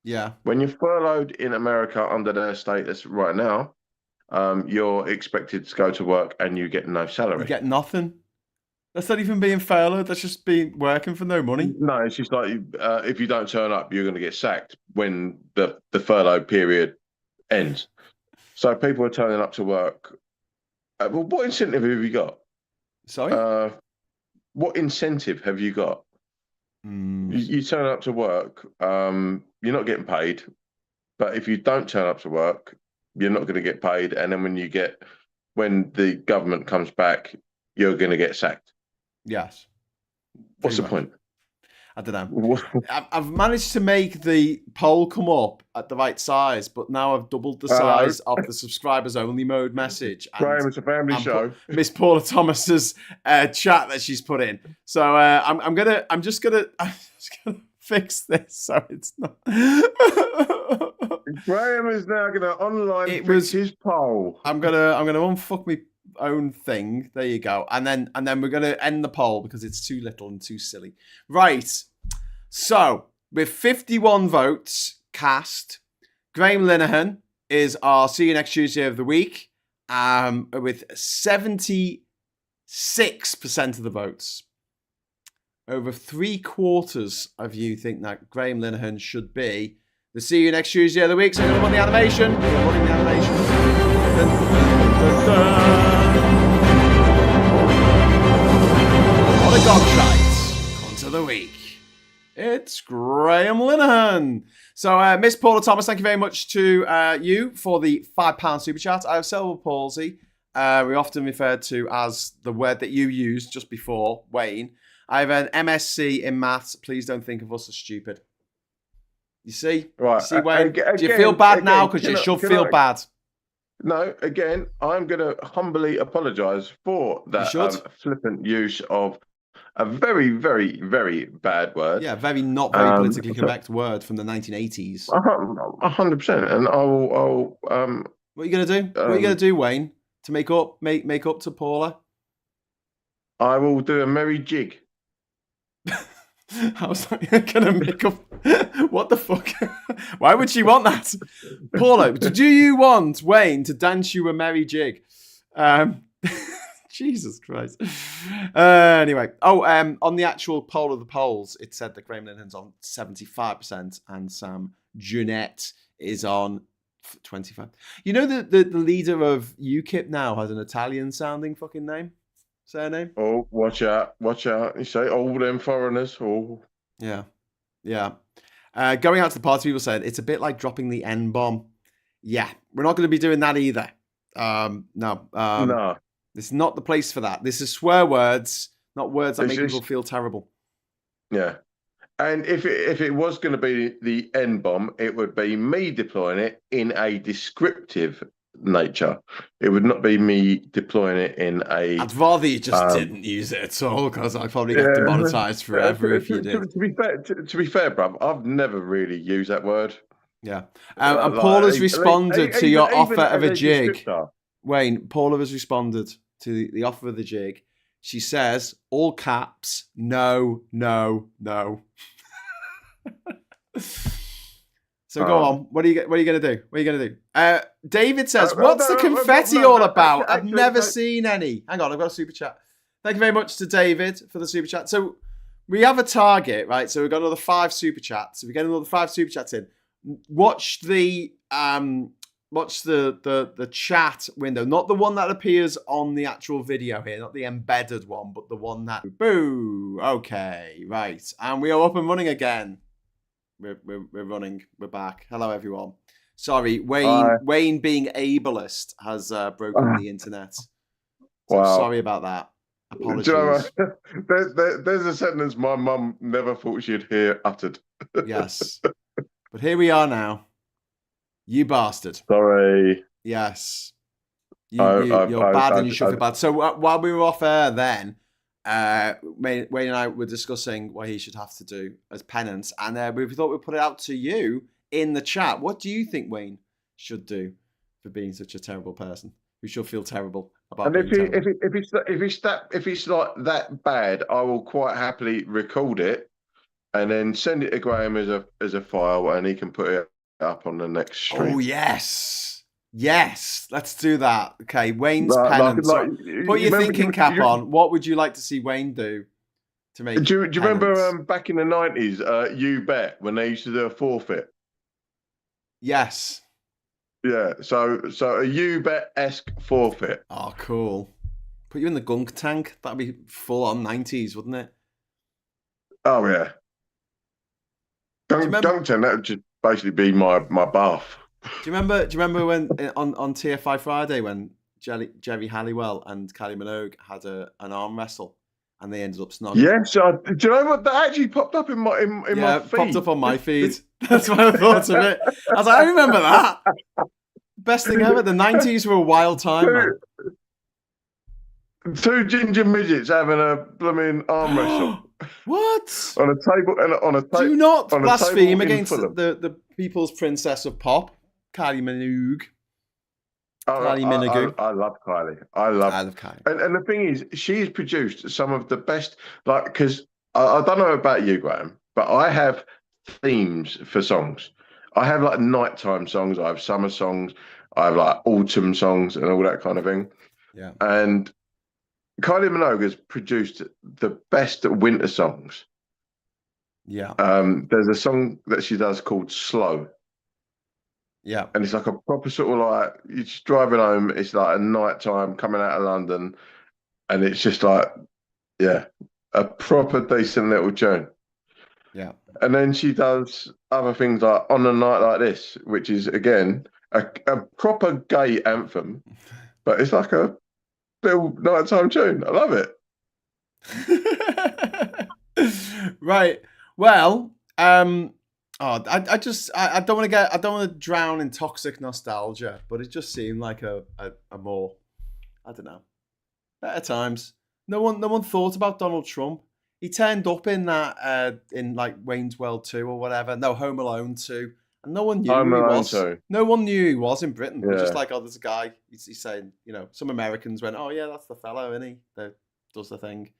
Yeah. When you're furloughed in America under their status right now, you're expected to go to work and you get no salary. You get nothing. That's not even being furloughed. That's just being working for no money. No, it's just like if you don't turn up, you're going to get sacked when the furlough period ends. So people are turning up to work. Well, what incentive have you got? Sorry? What incentive have you got? You turn up to work, you're not getting paid. But if you don't turn up to work, you're not going to get paid. And then when the government comes back, you're going to get sacked. Yes. What's the point? I don't know. I've managed to make the poll come up at the right size, but now I've doubled the size of the subscribers only mode message. Graham, it's a family show. Miss Paula Thomas's chat that she's put in. So I'm just gonna fix this so it's not. Graham is now gonna fix his poll. I'm gonna unfuck my own thing. There you go. And then we're gonna end the poll because it's too little and too silly. Right. So with 51 votes cast, Graham Linehan is our See You Next Tuesday of the week. With 76% of the votes. Over 3/4 of you think that Graham Linehan should be the See You Next Tuesday of the week. So we're going to run the animation. We're running the animation. Dun, dun, dun. What a gobshite. Cunt of the week. It's Graham Linehan. So, Miss Paula Thomas, thank you very much to you for the £5 super chat. I have cerebral palsy. We often referred to as the word that you used just before, Wayne. I have an MSc in maths. Please don't think of us as stupid. You see? Right. You see, Wayne? Do you feel bad now? Because you should feel bad. No, again, I'm going to humbly apologise for that flippant use of a very, very, very bad word. Yeah, not very politically correct word from the 1980s. 100%. And I'll what are you going to do? What are you going to do, Wayne, to make up to Paula? I will do a merry jig. How's that going to make up? What the fuck? Why would she want that? Paula, do you want Wayne to dance you a merry jig? Jesus Christ. Anyway. On the actual poll of the polls, it said that Graham Linehan's on 75% and Sam Jeanette is on 25%. You know the leader of UKIP now has an Italian-sounding fucking name? Surname? Oh, watch out. You say all them foreigners. Oh. Yeah. Going out to the party, people said, it's a bit like dropping the N-bomb. Yeah, we're not going to be doing that either. No. No. It's not the place for that. This is swear words, not words that make people feel terrible. Yeah. And if it was going to be the N-bomb, it would be me deploying it in a descriptive nature. It would not be me deploying it in a. I'd rather you just didn't use it at all, because I'd probably get demonetized forever if you did. To be fair, bruv, I've never really used that word. Yeah. And Paula's responded to your offer of a jig. Wayne, Paula has responded to the offer of the jig. She says, all caps, no, no, no. So go on. What are you going to do? What are you going to do? David says, what's the confetti all about? I've never seen any. Hang on, I've got a super chat. Thank you very much to David for the super chat. So we have a target, right? So we've got another 5 super chats. If we get another 5 super chats in, watch the chat window, not the one that appears on the actual video here, not the embedded one, but the one that boo. Okay, right, and we are up and running again. We're running. We're back. Hello, everyone. Sorry, Wayne being ableist has broken the internet. So wow. Sorry about that. Apologies. You know, there's a sentence my mum never thought she'd hear uttered. Yes. But here we are now. You bastard. Sorry. Yes. You're bad and you should feel bad. So while we were off air then, Wayne and I were discussing what he should have to do as penance. And we thought we'd put it out to you in the chat. What do you think Wayne should do for being such a terrible person who should feel terrible about being terrible? If it's like that bad, I will quite happily record it and then send it to Graham as a file, and he can put it up on the next stream. Oh yes, let's do that. Okay, Wayne's penance. Put your thinking cap on. What would you like to see Wayne do to make? Do you remember back in the 90s, You Bet, when they used to do a forfeit? Yes. Yeah. So a You Bet-esque forfeit. Oh, cool. Put you in the gunk tank. That'd be full on 90s, wouldn't it? Oh yeah. Gunk tank. That would just basically be my bath. Do you remember when on TFI Friday when Jerry Halliwell and Kylie Minogue had an arm wrestle and they ended up snogging? Yes, do you know what? That actually popped up in my feed. Yeah, it popped up on my feed. That's why I thought of it. I was like, I remember that. Best thing ever. The 90s were a wild time, man. 2 ginger midgets having a blooming arm wrestle. What? On a table and on a table. Do not blaspheme against the people's princess of pop, Kylie Minogue. Kylie Minogue. I love Kylie. I love Kylie. And the thing is, she's produced some of the best, like, because I don't know about you, Graham, but I have themes for songs. I have like nighttime songs, I have summer songs, I have like autumn songs and all that kind of thing. Yeah. And Kylie Minogue has produced the best winter songs. Yeah. There's a song that she does called Slow. Yeah. And it's like a proper sort of like, you're just driving home, it's like a night time coming out of London, and it's just like, yeah, a proper decent little tune. Yeah. And then she does other things like On a Night Like This, which is, again, a proper gay anthem, but it's like a little nighttime tune. I love it. Right. Well, I don't want to drown in toxic nostalgia, but it just seemed like a more, I don't know, better times. No one thought about Donald Trump. He turned up in that in like Wayne's World 2 or whatever. No, Home Alone 2. And no one knew who he was. No one knew who he was in Britain. Yeah. It was just like, oh, there's a guy. He's saying, some Americans went, oh yeah, that's the fellow, isn't he? That does the thing.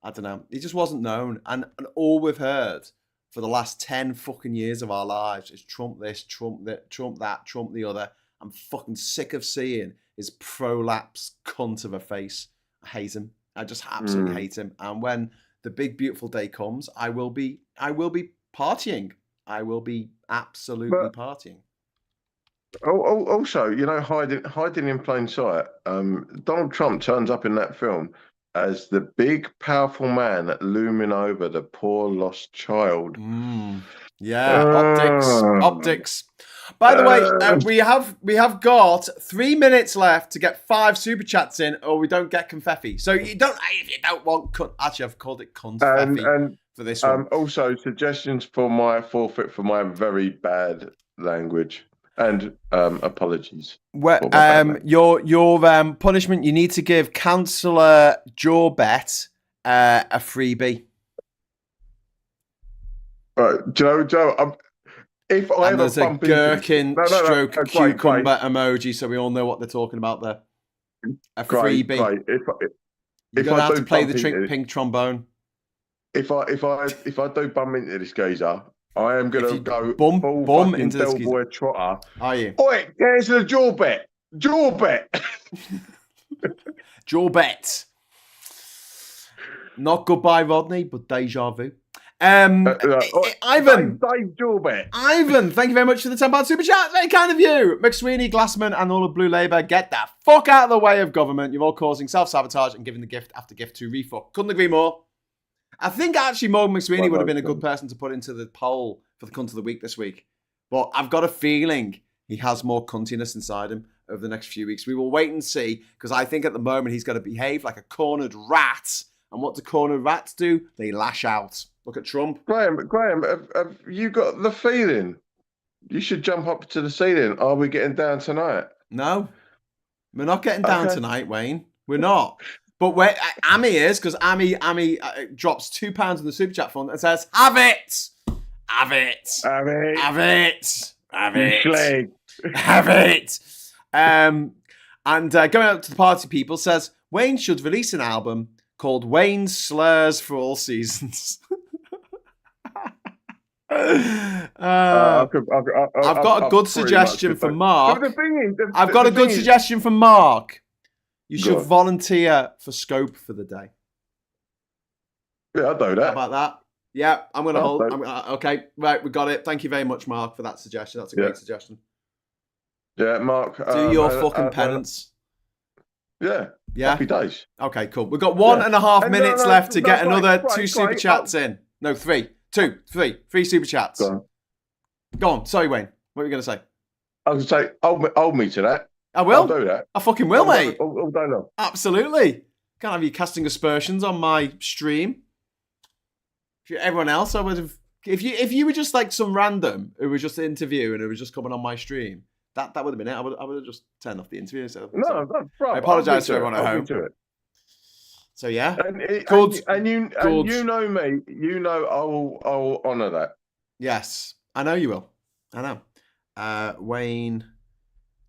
I don't know. He just wasn't known. And all we've heard for the last 10 fucking years of our lives is Trump this, Trump that, Trump that, Trump the other. I'm fucking sick of seeing his prolapse cunt of a face. I hate him. I just absolutely hate him. And when the big beautiful day comes, I will be partying. I will be absolutely partying. Also, hiding in plain sight. Donald Trump turns up in that film as the big, powerful man looming over the poor lost child. Yeah, optics. By the way, we have got 3 minutes left to get 5 super chats in, or we don't get confetti. So if you don't want, actually, I've called it confetti for this one. Also, suggestions for my forfeit for my very bad language. And apologies. Well, for my bad name. your punishment, you need to give Councillor Jorbet a freebie. Right, Joe, if I And ever there's a bump gherkin into... stroke great, cucumber emoji, so we all know what they're talking about there. A freebie. Great. You're going to have to play the pink trombone. If I do bump into this geezer, I am going to go bum full into this Del Boy Trotter. Are you? Oi, there's the Jorbet. Jorbet. Not goodbye, Rodney, but deja vu. Ivan. Dave Jorbet. Ivan, thank you very much for the £10 super chat. Very kind of you. McSweeney, Glassman, and all of Blue Labour, get the fuck out of the way of government. You're all causing self-sabotage and giving the gift after gift to refuck. Couldn't agree more. I think actually Morgan McSweeney would have been a good person to put into the poll for the cunt of the week this week. But I've got a feeling he has more cuntiness inside him over the next few weeks. We will wait and see, because I think at the moment he's going to behave like a cornered rat. And what do cornered rats do? They lash out. Look at Trump. Graham, have you got the feeling? You should jump up to the ceiling. Are we getting down tonight? No. We're not getting down tonight, Wayne. We're not. But Amy is, because Amy drops £2 in the super chat fund and says, have it! Have it! Have it! Have it! Have it! Schleg. Have it! And going out to the party people says, Wayne should release an album called Wayne's Slurs for All Seasons. I've got a good suggestion from Mark. I've got a good suggestion from Mark. You should volunteer for Scope for the day. Yeah, I'll do that. How about that? Yeah, I'm going to hold. Okay, right, we got it. Thank you very much, Mark, for that suggestion. That's a great suggestion. Yeah, Mark. Do your fucking penance. Yeah. Happy days. Okay, cool. We've got 1.5 minutes left to get another two super chats in. No, three. Three super chats. Go on. Sorry, Wayne. What were you going to say? I was going to say, hold me to that. I will. I'll do that. I fucking will, mate. All day long. Absolutely. Can't have you casting aspersions on my stream. Everyone else, I would have. If you were just like some random who was just an interview and who was just coming on my stream, that would have been it. I would have just turned off the interview. So bro, I apologise to everyone at home. So yeah, and you know me. You know I will honour that. Yes, I know you will. I know. Wayne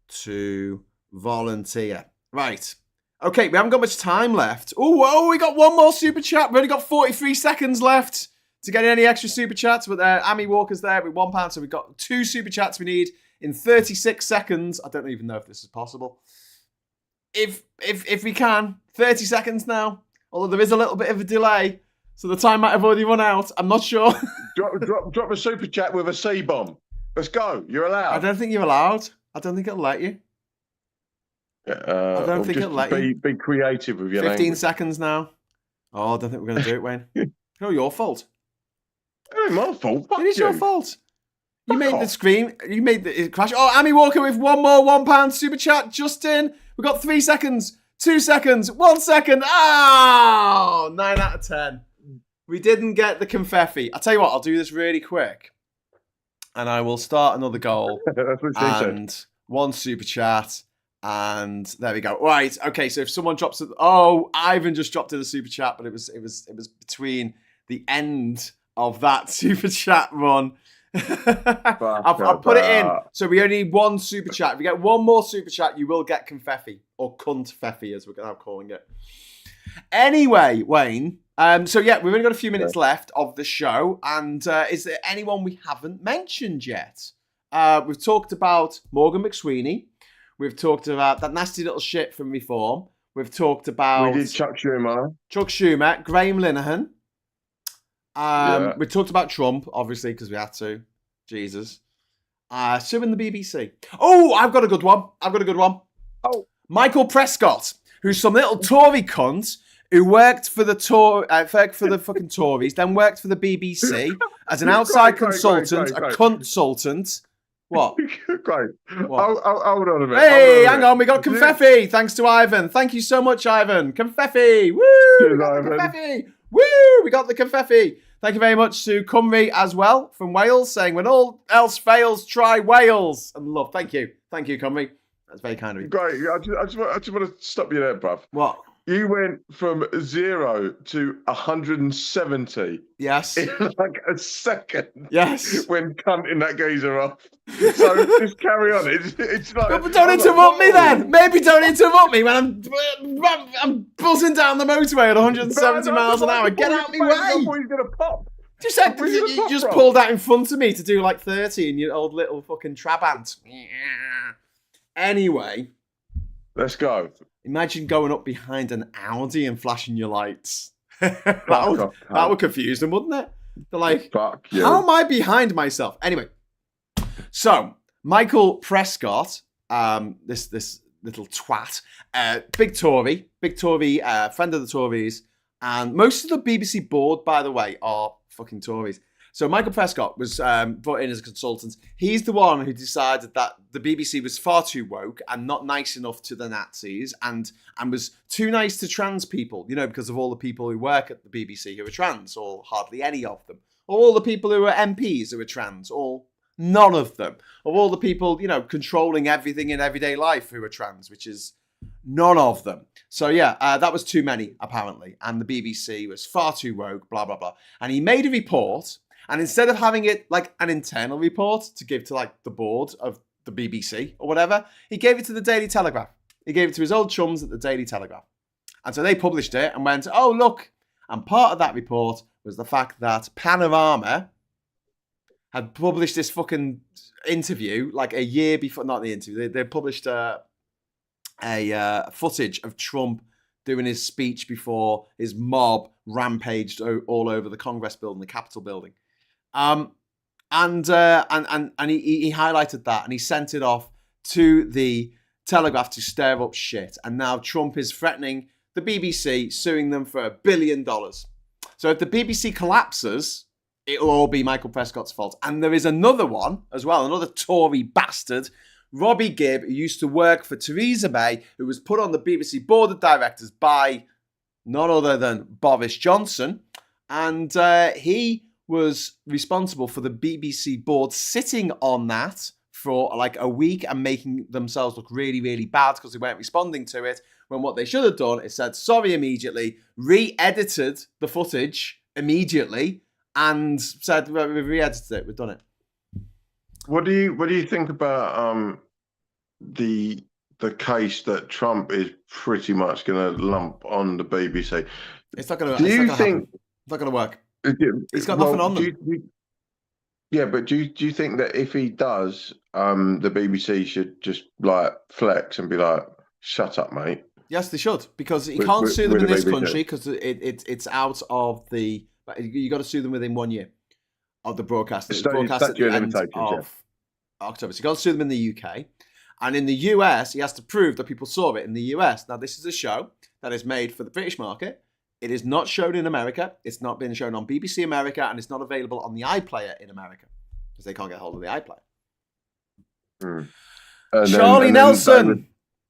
to volunteer. Right. Okay, we haven't got much time left. Oh, we got one more super chat. We've only got 43 seconds left to get any extra super chats. But Amy Walker's there with £1, so we've got 2 super chats we need in 36 seconds. I don't even know if this is possible. If we can, 30 seconds now. Although there is a little bit of a delay, so the time might have already run out. I'm not sure. drop a super chat with a C-bomb. Let's go. You're allowed. I don't think you're allowed. I don't think it'll let you. I don't think it'll let you. Be creative with your 15 language. Seconds now. Oh, I don't think we're going to do it, Wayne. No, your fault. It ain't my fault. Fuck it is your fault. You made off. the screen. You made the crash. Oh, Amy Walker with one more £1 super chat. Justin, we've got 3 seconds, 2 seconds, 1 second. Oh, 9 out of 10. We didn't get the confetti. I'll tell you what, I'll do this really quick. And I will start another goal. That's what she said. 1 super chat. And there we go. Right. Okay. So if someone drops it, Ivan just dropped in a super chat, but it was between the end of that super chat run. I'll put it in. So we only need 1 super chat. If you get 1 more super chat, you will get confetti or cuntfetti, as we're now calling it. Anyway, Wayne. So yeah, we've only got a few minutes left of the show, and is there anyone we haven't mentioned yet? We've talked about Morgan McSweeney. We've talked about that nasty little shit from Reform. We've talked about... We did Chuck Schumer. Graham Linehan. We talked about Trump, obviously, because we had to. Jesus. Suing the BBC. Oh, I've got a good one. Oh, Michael Prescott, who's some little Tory cunt who worked for the fucking Tories, then worked for the BBC as an outside consultant, a consultant. What? Great. Hold on a minute. Hey, hang on. We got confetti. Thanks to Ivan. Thank you so much, Ivan. Confetti. Woo! Cheers, we got Ivan. the confetti. Woo! We got the confetti. Thank you very much to Cymru as well from Wales, saying, when all else fails, try Wales. And love. Thank you. Thank you, Cymru. That's very kind of you. Great. I just want to stop you there, bruv. What? You went from 0 to 170 Yes. in like a second. Yes. When cunting that geezer off. So just carry on. It's like. But don't interrupt me then. Maybe don't interrupt me when I'm buzzing down the motorway at 170 miles an hour. Get out of my way. I thought you were gonna pop. You just pulled that in front of me to do like 30 in your old little fucking Trabant. Anyway. Let's go. Imagine going up behind an Audi and flashing your lights. that would confuse them, wouldn't it? They're like, fuck you. How am I behind myself? Anyway, so Michael Prescott, this little twat, big Tory, friend of the Tories, and most of the BBC board, by the way, are fucking Tories. So Michael Prescott was brought in as a consultant. He's the one who decided that the BBC was far too woke and not nice enough to the Nazis and was too nice to trans people, because of all the people who work at the BBC who are trans, or hardly any of them. Or all the people who are MPs who are trans, or none of them. Or all the people, controlling everything in everyday life who are trans, which is none of them. So yeah, that was too many, apparently. And the BBC was far too woke, blah, blah, blah. And he made a report. And instead of having it like an internal report to give to like the board of the BBC or whatever, he gave it to the Daily Telegraph. He gave it to his old chums at the Daily Telegraph. And so they published it and went, oh, look. And part of that report was the fact that Panorama had published this fucking interview like a year before, not the interview, they published a footage of Trump doing his speech before his mob rampaged all over the Congress building, the Capitol building. And he highlighted that and he sent it off to the Telegraph to stir up shit. And now Trump is threatening the BBC, suing them for $1 billion. So if the BBC collapses, it'll all be Michael Prescott's fault. And there is another one as well, another Tory bastard, Robbie Gibb, who used to work for Theresa May, who was put on the BBC board of directors by none other than Boris Johnson. And he was responsible for the BBC board sitting on that for like a week and making themselves look really, really bad because they weren't responding to it, when what they should have done is said sorry immediately, re-edited the footage immediately, and said, we've re-edited it, we've done it. What do you think about the case that Trump is pretty much going to lump on the BBC? It's not going to. It's not going to work. He's got nothing on them. Yeah, but do you think that if he does, the BBC should just like flex and be like, "Shut up, mate"? Yes, they should, because he can't sue them in this country because it's out of the. You got to sue them within 1 year of the broadcast. It's broadcast at the end of October. So you got to sue them in the UK, and in the US, he has to prove that people saw it in the US. Now, this is a show that is made for the British market. It is not shown in America. It's not been shown on BBC America, and it's not available on the iPlayer in America because they can't get hold of the iPlayer. Charlie Nelson,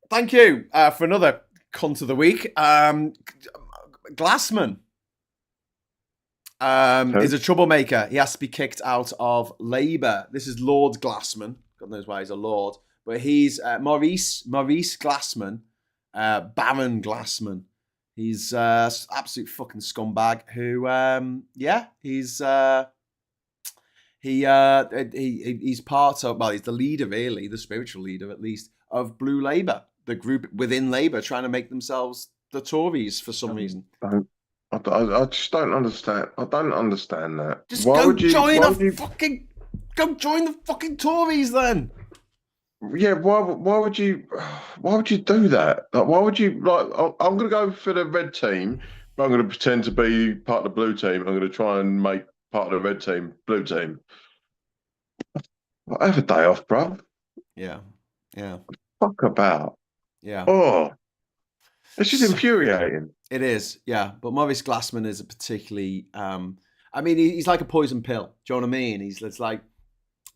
thank you for another cunt of the week. Glassman is a troublemaker. He has to be kicked out of Labour. This is Lord Glassman. God knows why he's a lord, but he's Maurice Glassman, Baron Glassman. He's absolute fucking scumbag who, he's part of, well, he's the leader, really, the spiritual leader, at least, of Blue Labour, the group within Labour trying to make themselves the Tories for some reason. I just don't understand. I don't understand that. Just go join the fucking Tories then. Yeah, why would you do that? Like, why would you I'm gonna go for the red team, but I'm gonna pretend to be part of the blue team. I'm gonna try and make part of the red team blue team. I have a day off, bro. Yeah. Fuck about. Yeah. Oh, it's just infuriating. It is, yeah. But Maurice Glassman is a particularly, he's like a poison pill. Do you know what I mean? It's like,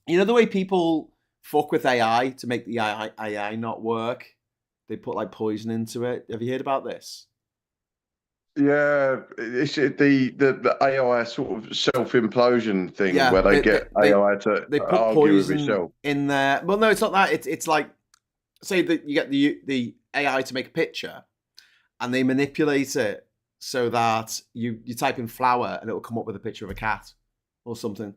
the way people fuck with AI to make the AI not work. They put like poison into it. Have you heard about this? Yeah, it's the AI sort of self-implosion thing Yeah, where they get AI to they put argue with poison itself. in there. Well, no, it's not that. It's like, say that you get the AI to make a picture, and they manipulate it so that you type in flower and it will come up with a picture of a cat or something,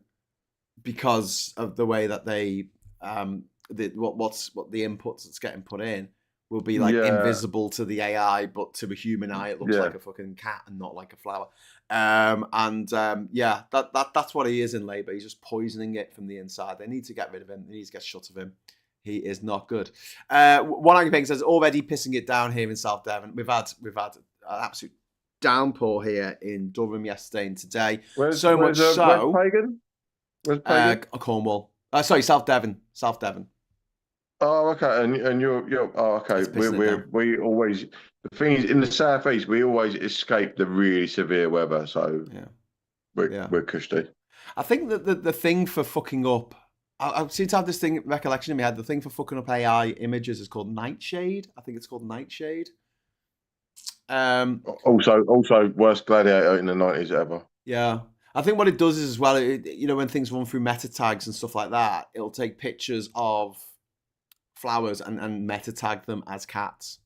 because of the way that they what the inputs that's getting put in will be like Yeah, invisible to the AI, but to a human eye it looks yeah. like a fucking cat and not like a flower. Yeah, that's what he is in Labour. He's just poisoning it from the inside. They need to get rid of him. They need to get shut of him. He is not good. One Angry Pig says already pissing it down here in South Devon. We've had an absolute downpour here in Durham yesterday and today. So much Where's so, Pagan? Where's Pagan? Cornwall. Sorry, South Devon. South Devon. Oh, okay. And you're oh, okay. It's pissing it down. We always, the thing is, in the southeast we always escape the really severe weather, so Yeah. we're cushy. I think that the thing for fucking up, I seem to have this thing recollection in my head. The thing for fucking up AI images is called Nightshade. I think it's called Nightshade. Also worst gladiator in the 90s ever. Yeah. I think what it does is as well, when things run through meta tags and stuff like that, it'll take pictures of flowers and meta tag them as cats.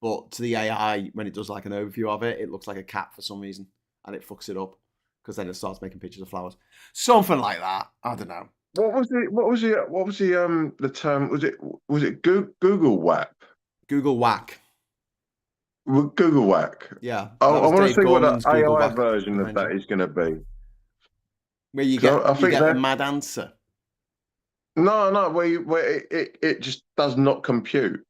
But to the AI, when it does like an overview of it, it looks like a cat for some reason, and it fucks it up because then it starts making pictures of flowers, something like that. I don't know. What was the term? Was it Google WAP? Google Whack. Google Whack. Yeah, I that was want to Dave see what Gorman's the Google AI Whack version of adventure, that is going to be. where you 'Cause get I think a mad answer. no, where it just does not compute.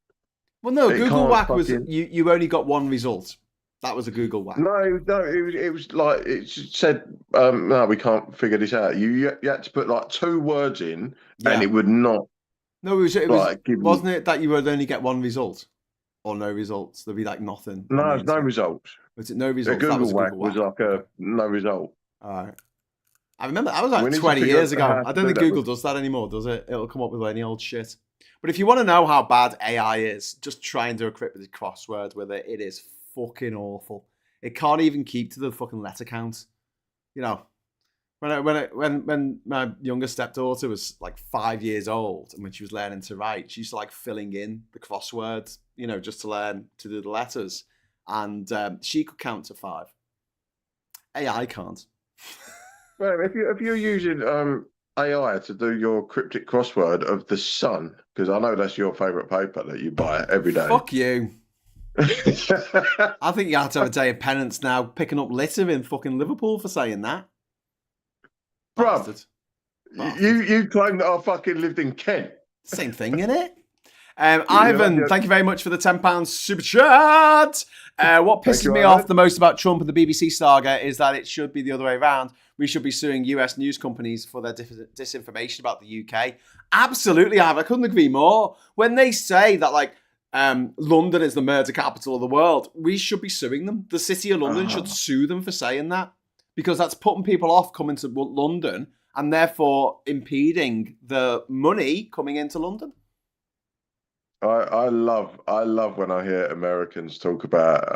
Well, no, It Google can't Whack was fucking. you only got one result. That was a Google Whack. No, it was like it said. No, we can't figure this out. You had to put like two words in, and Yeah. it would not No, it was like give you. wasn't it that you would only get one result or no results? There'd be like nothing on No, the there's no internet. results. Was it no A results? That Google was a Whack Google was Whack. like Okay. a no result. All right. I remember that was We like need to 20 figure years out ago. how I to don't do think that. Google does that anymore, does it? It'll come up with any old shit. But if you want to know how bad AI is, just try and do a cryptic crossword with it. It is fucking awful. It can't even keep to the fucking letter count. You know, when my younger stepdaughter was like 5 years old, and when she was learning to write, she used to like filling in the crosswords, just to learn to do the letters, and she could count to 5. AI can't. Well, if you're using AI to do your cryptic crossword of the sun, because I know that's your favourite paper that you buy every day. Fuck you. I think you have to have a day of penance now, picking up litter in fucking Liverpool for saying that. Bruv, Bastard. you claim that I fucking lived in Kent. Same thing, innit? Ivan, thank you very much for the £10 super chat. What pisses me off the most about Trump and the BBC saga is that it should be the other way around. We should be suing US news companies for their disinformation about the UK. Absolutely, Ivan. I couldn't agree more. When they say that, like, London is the murder capital of the world, we should be suing them. The city of London should sue them for saying that, because that's putting people off coming to London and therefore impeding the money coming into London. I love when I hear Americans talk about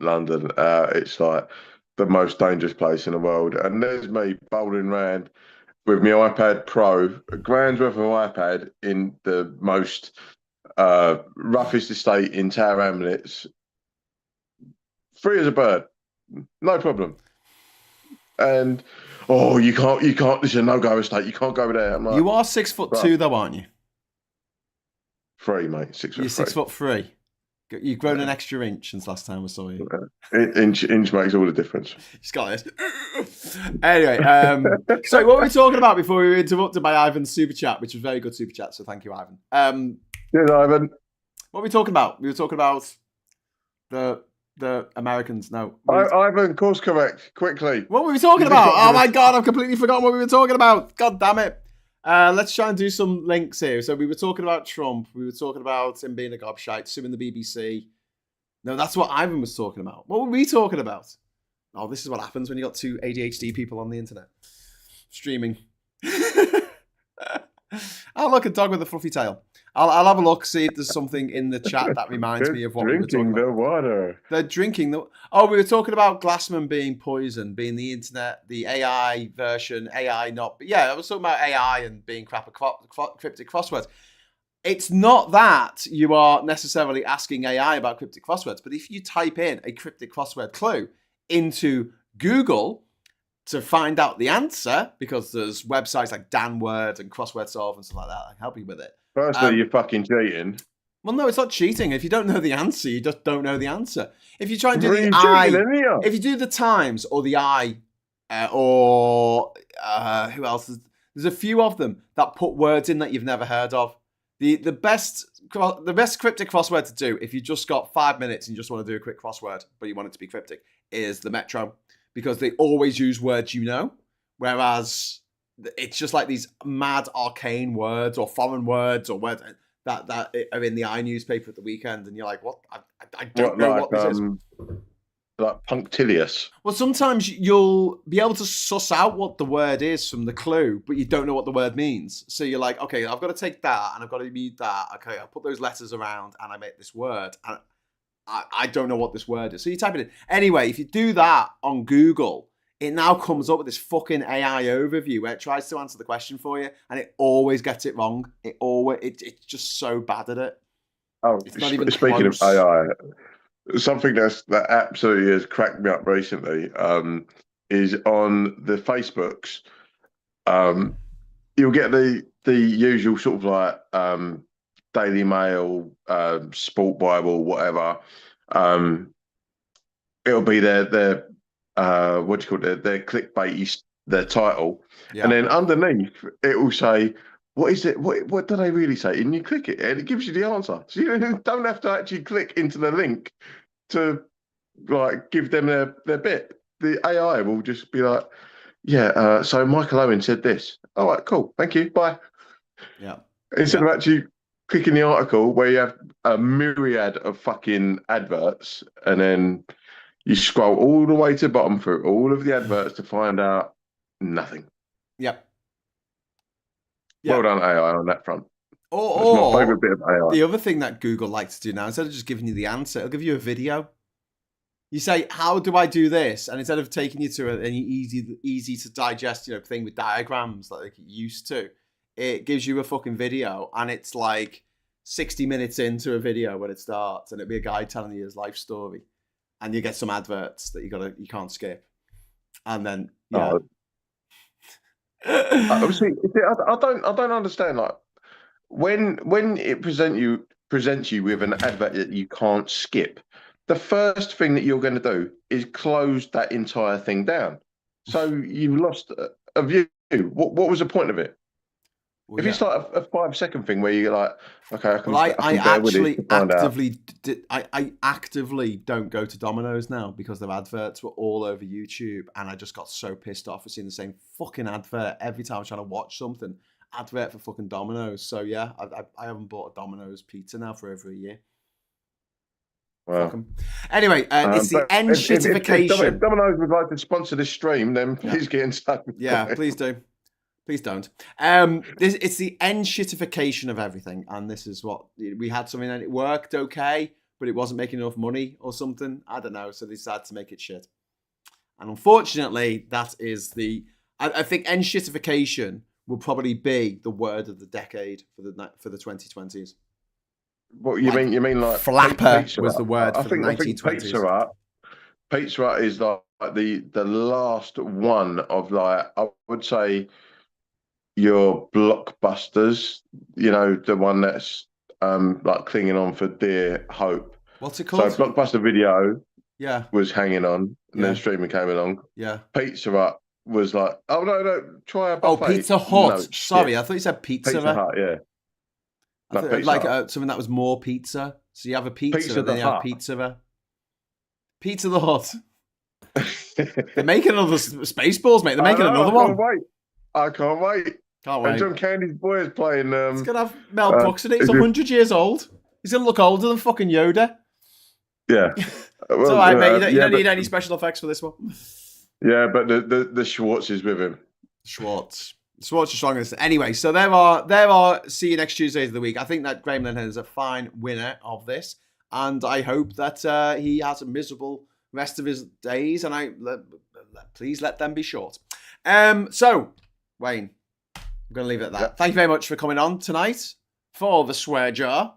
London. It's like the most dangerous place in the world. And there's me bowling around with my iPad Pro, a grand's worth of iPad in the most roughest estate in Tower Hamlets, free as a bird, no problem. And you can't. This is a no-go estate. You can't go over there. I'm like, you are 6'2" though, aren't you? 3, mate. 6 foot. You're 6'3". You've grown an extra inch since last time I saw you. Inch makes all the difference. He's got this. Anyway, so what were we talking about before we were interrupted by Ivan's super chat, which was very good super chat. So thank you, Ivan. Yes, Ivan. What were we talking about? We were talking about the Americans. No, Ivan, course correct. Quickly. What were we talking about? Oh my god, I've completely forgotten what we were talking about. God damn it. Let's try and do some links here. So we were talking about Trump. We were talking about him being a gobshite, suing the BBC. No, that's what Ivan was talking about. What were we talking about? Oh, this is what happens when you got two ADHD people on the internet streaming. Oh, look, a dog with a fluffy tail. I'll have a look, see if there's something in the chat that reminds me of what we were talking about. Drinking the water. They're drinking the... Oh, we were talking about Glassman being poison, being the internet, the AI version, AI not... But yeah, I was talking about AI and being crap at cryptic crosswords. It's not that you are necessarily asking AI about cryptic crosswords, but if you type in a cryptic crossword clue into Google to find out the answer, because there's websites like DanWord and Crossword Solve and stuff like that that can help you with it. Firstly, you're fucking cheating. Well, no, it's not cheating. If you don't know the answer, you just don't know the answer. If you try and do Really the I, cheating, if you do the Times or the I, or who else? There's a few of them that put words in that you've never heard of. The best cryptic crossword to do, if you just got 5 minutes and you just want to do a quick crossword, but you want it to be cryptic, is the Metro, because they always use words you know, whereas it's just like these mad arcane words or foreign words or words that are in the iNewspaper at the weekend, and you're like, what? I don't know what this is. Like punctilious. Well, sometimes you'll be able to suss out what the word is from the clue, but you don't know what the word means. So you're like, okay, I've got to take that and I've got to read that. Okay, I'll put those letters around and I make this word. And I don't know what this word is. So you type it in. Anyway, if you do that on Google, it now comes up with this fucking AI overview where it tries to answer the question for you, and it always gets it wrong. It's just so bad at it. Oh, it's not even speaking close. of AI, something that absolutely has cracked me up recently is on the Facebooks. You'll get the usual sort of like Daily Mail, Sport Bible, whatever. It'll be their what do you call it? Their clickbait, their title, and then underneath it will say, "What is it? What do they really say?" And you click it, and it gives you the answer. So you don't have to actually click into the link to like give them their bit. The AI will just be like, "Yeah, so Michael Owen said this. All right, cool, thank you, bye." Yeah. Instead of actually clicking the article where you have a myriad of fucking adverts, and then you scroll all the way to the bottom through all of the adverts to find out nothing. Yep. Well done, AI, on that front. Or That's my favourite bit of AI. The other thing that Google likes to do now, instead of just giving you the answer, it'll give you a video. You say, "How do I do this?" And instead of taking you to an easy to digest, thing with diagrams like it used to, it gives you a fucking video, and it's like 60 minutes into a video when it starts, and it'll be a guy telling you his life story, and you get some adverts that you can't skip, and then Obviously, I don't understand. Like when it presents you with an advert that you can't skip, the first thing that you're going to do is close that entire thing down. So you've lost a view. What was the point of it? Well, if it's like a 5-second thing where you're like, okay, I can. I actually actively don't go to Domino's now because their adverts were all over YouTube, and I just got so pissed off for seeing the same fucking advert every time I'm trying to watch something. Advert for fucking Domino's. So yeah, I haven't bought a Domino's pizza now for over a year. Wow. Anyway, it's the end shitification. If Domino's would like to sponsor this stream, then please get in touch. Yeah, please do. Please don't. It's the end shitification of everything, and this is what we had something and it worked okay, but it wasn't making enough money or something. I don't know, so they decided to make it shit. And unfortunately, that is I think end shitification will probably be the word of the decade for the 2020s. What you mean like flapper was the word for the 1920s. I think Pizza Hut is like the last one of like, I would say, your blockbusters, the one that's like clinging on for dear hope. What's it called? So Blockbuster Video was hanging on, and then streaming came along. Yeah. Pizza Hut was like, oh no, try a buffet. Oh, Pizza Hut. No, sorry, I thought you said Pizza Hut, yeah. I thought, like something that was more pizza. So you have a pizza and then you have Pizza. Pizza the Hut. They're making another Spaceballs, mate. They're making another one. I can't wait. Can't wait. And John Candy's boy is playing. It's gonna have Mel Brooks in it. He's 100 years old. He's gonna look older than fucking Yoda. Yeah. It's all right, mate. You don't need any special effects for this one. Yeah, but the Schwartz is with him. Schwartz. Sports are stronger. Anyway, so there are see you next Tuesdays of the week. I think that Gremlin is a fine winner of this, and I hope that he has a miserable rest of his days, and please let them be short. So, Wayne, I'm going to leave it at that. Yep. Thank you very much for coming on tonight for the swear jar.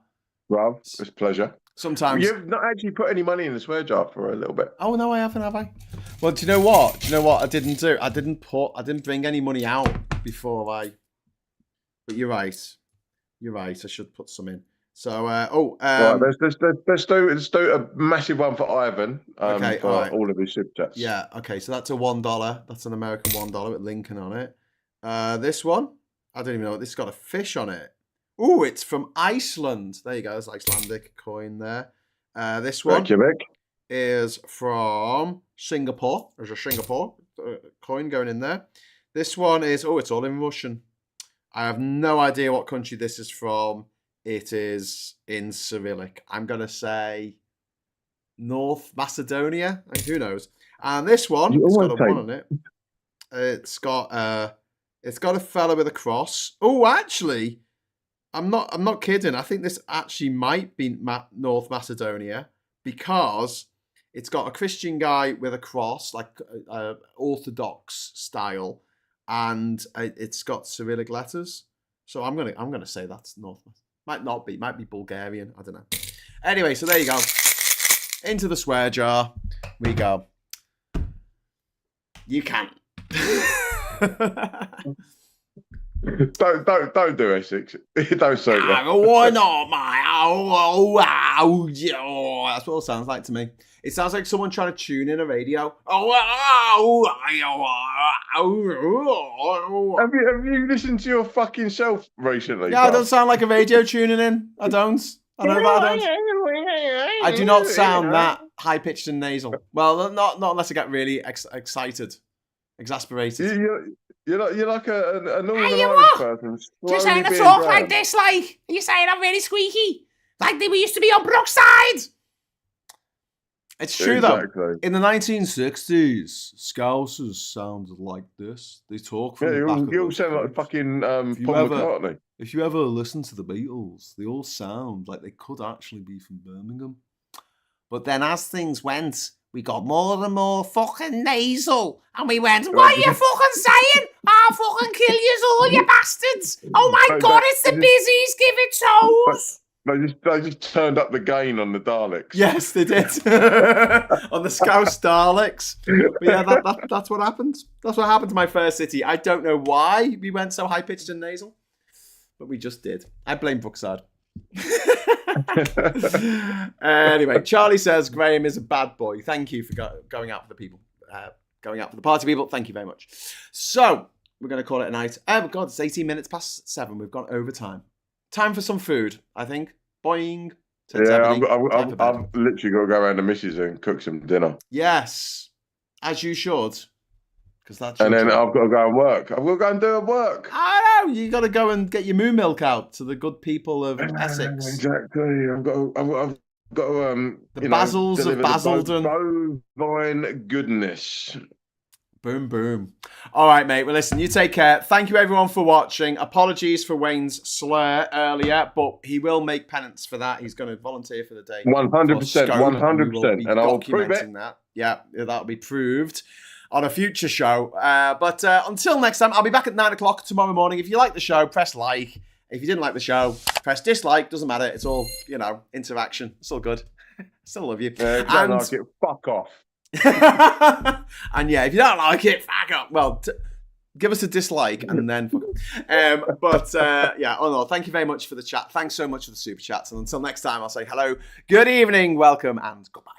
Well, it's a pleasure. Sometimes you've not actually put any money in the swear jar for a little bit. Oh no, I haven't, have I? Well, do you know what? I didn't do. I didn't bring any money out before I. But you're right. I should put some in. So, right, let's do a massive one for Ivan. Okay, for all of his super chats. Yeah. Okay. So that's a $1. That's an American $1 with Lincoln on it. This one, I don't even know. This has got a fish on it. Oh, it's from Iceland. There you go. There's Icelandic coin there. This one is from Singapore. There's a Singapore coin going in there. This one is, it's all in Russian. I have no idea what country this is from. It is in Cyrillic. I'm going to say North Macedonia. Who knows? And this one, it's got a 1 on it. It's got a fella with a cross. Oh, actually, I'm not kidding. I think this actually might be North Macedonia because it's got a Christian guy with a cross, like Orthodox style, and it's got Cyrillic letters. So I'm gonna say that's North. Might not be. Might be Bulgarian. I don't know. Anyway, so there you go. Into the swear jar we go. You can't. Don't do Essex. Don't say that. Why not, mate? That's what it sounds like to me. It sounds like someone trying to tune in a radio. Have you listened to your fucking self recently? Yeah, I don't sound like a radio tuning in. I don't. I know that I don't. I do not sound that high pitched and nasal. Well, not unless I get really excited, exasperated. You're like a Northern Irish person. Just saying to talk like this, like you're saying I'm really squeaky, like we used to be on Brookside. It's true though. In the 1960s, Scousers sounded like this. They talk from the back of you all sound like fucking Paul McCartney. If you ever listen to the Beatles, they all sound like they could actually be from Birmingham. But then as things went, we got more and more fucking nasal. And we went, what are you fucking saying? I'll fucking kill you all, you bastards. Oh my God, it's the Bizzies. Give it toes. They just turned up the gain on the Daleks. Yes, they did. On the Scouse Daleks. But yeah, that's what happened. That's what happened to my first city. I don't know why we went so high-pitched and nasal, but we just did. I blame Brookside. Anyway, Charlie says Graham is a bad boy. Thank you for going out for the people. Going out for the party people. Thank you very much. So, we're going to call it a night. Oh, God, it's 18 minutes past 7. We've gone over time. Time for some food, I think. Boing. Yeah, I've literally got to go around the missus and cook some dinner. Yes, as you should. That's and then job. I've got to go and work. I've got to go and do work. I know. You got to go and get your moo milk out to the good people of Essex. Exactly. I've got to the Basils of Basildon. Bovine goodness. Boom, boom. All right, mate. Well, listen, you take care. Thank you, everyone, for watching. Apologies for Wayne's slur earlier, but he will make penance for that. He's going to volunteer for the day. 100%. 100%. And I'll prove it. That. Yeah, that'll be proved on a future show. But until next time, I'll be back at 9 o'clock tomorrow morning. If you like the show, press like. If you didn't like the show, press dislike. Doesn't matter. It's all, interaction. It's all good. Still love you. If you don't like it, fuck off. And yeah, if you don't like it, fuck up. Well, give us a dislike and then fuck up. Thank you very much for the chat. Thanks so much for the super chats. And until next time, I'll say hello, good evening, welcome, and goodbye.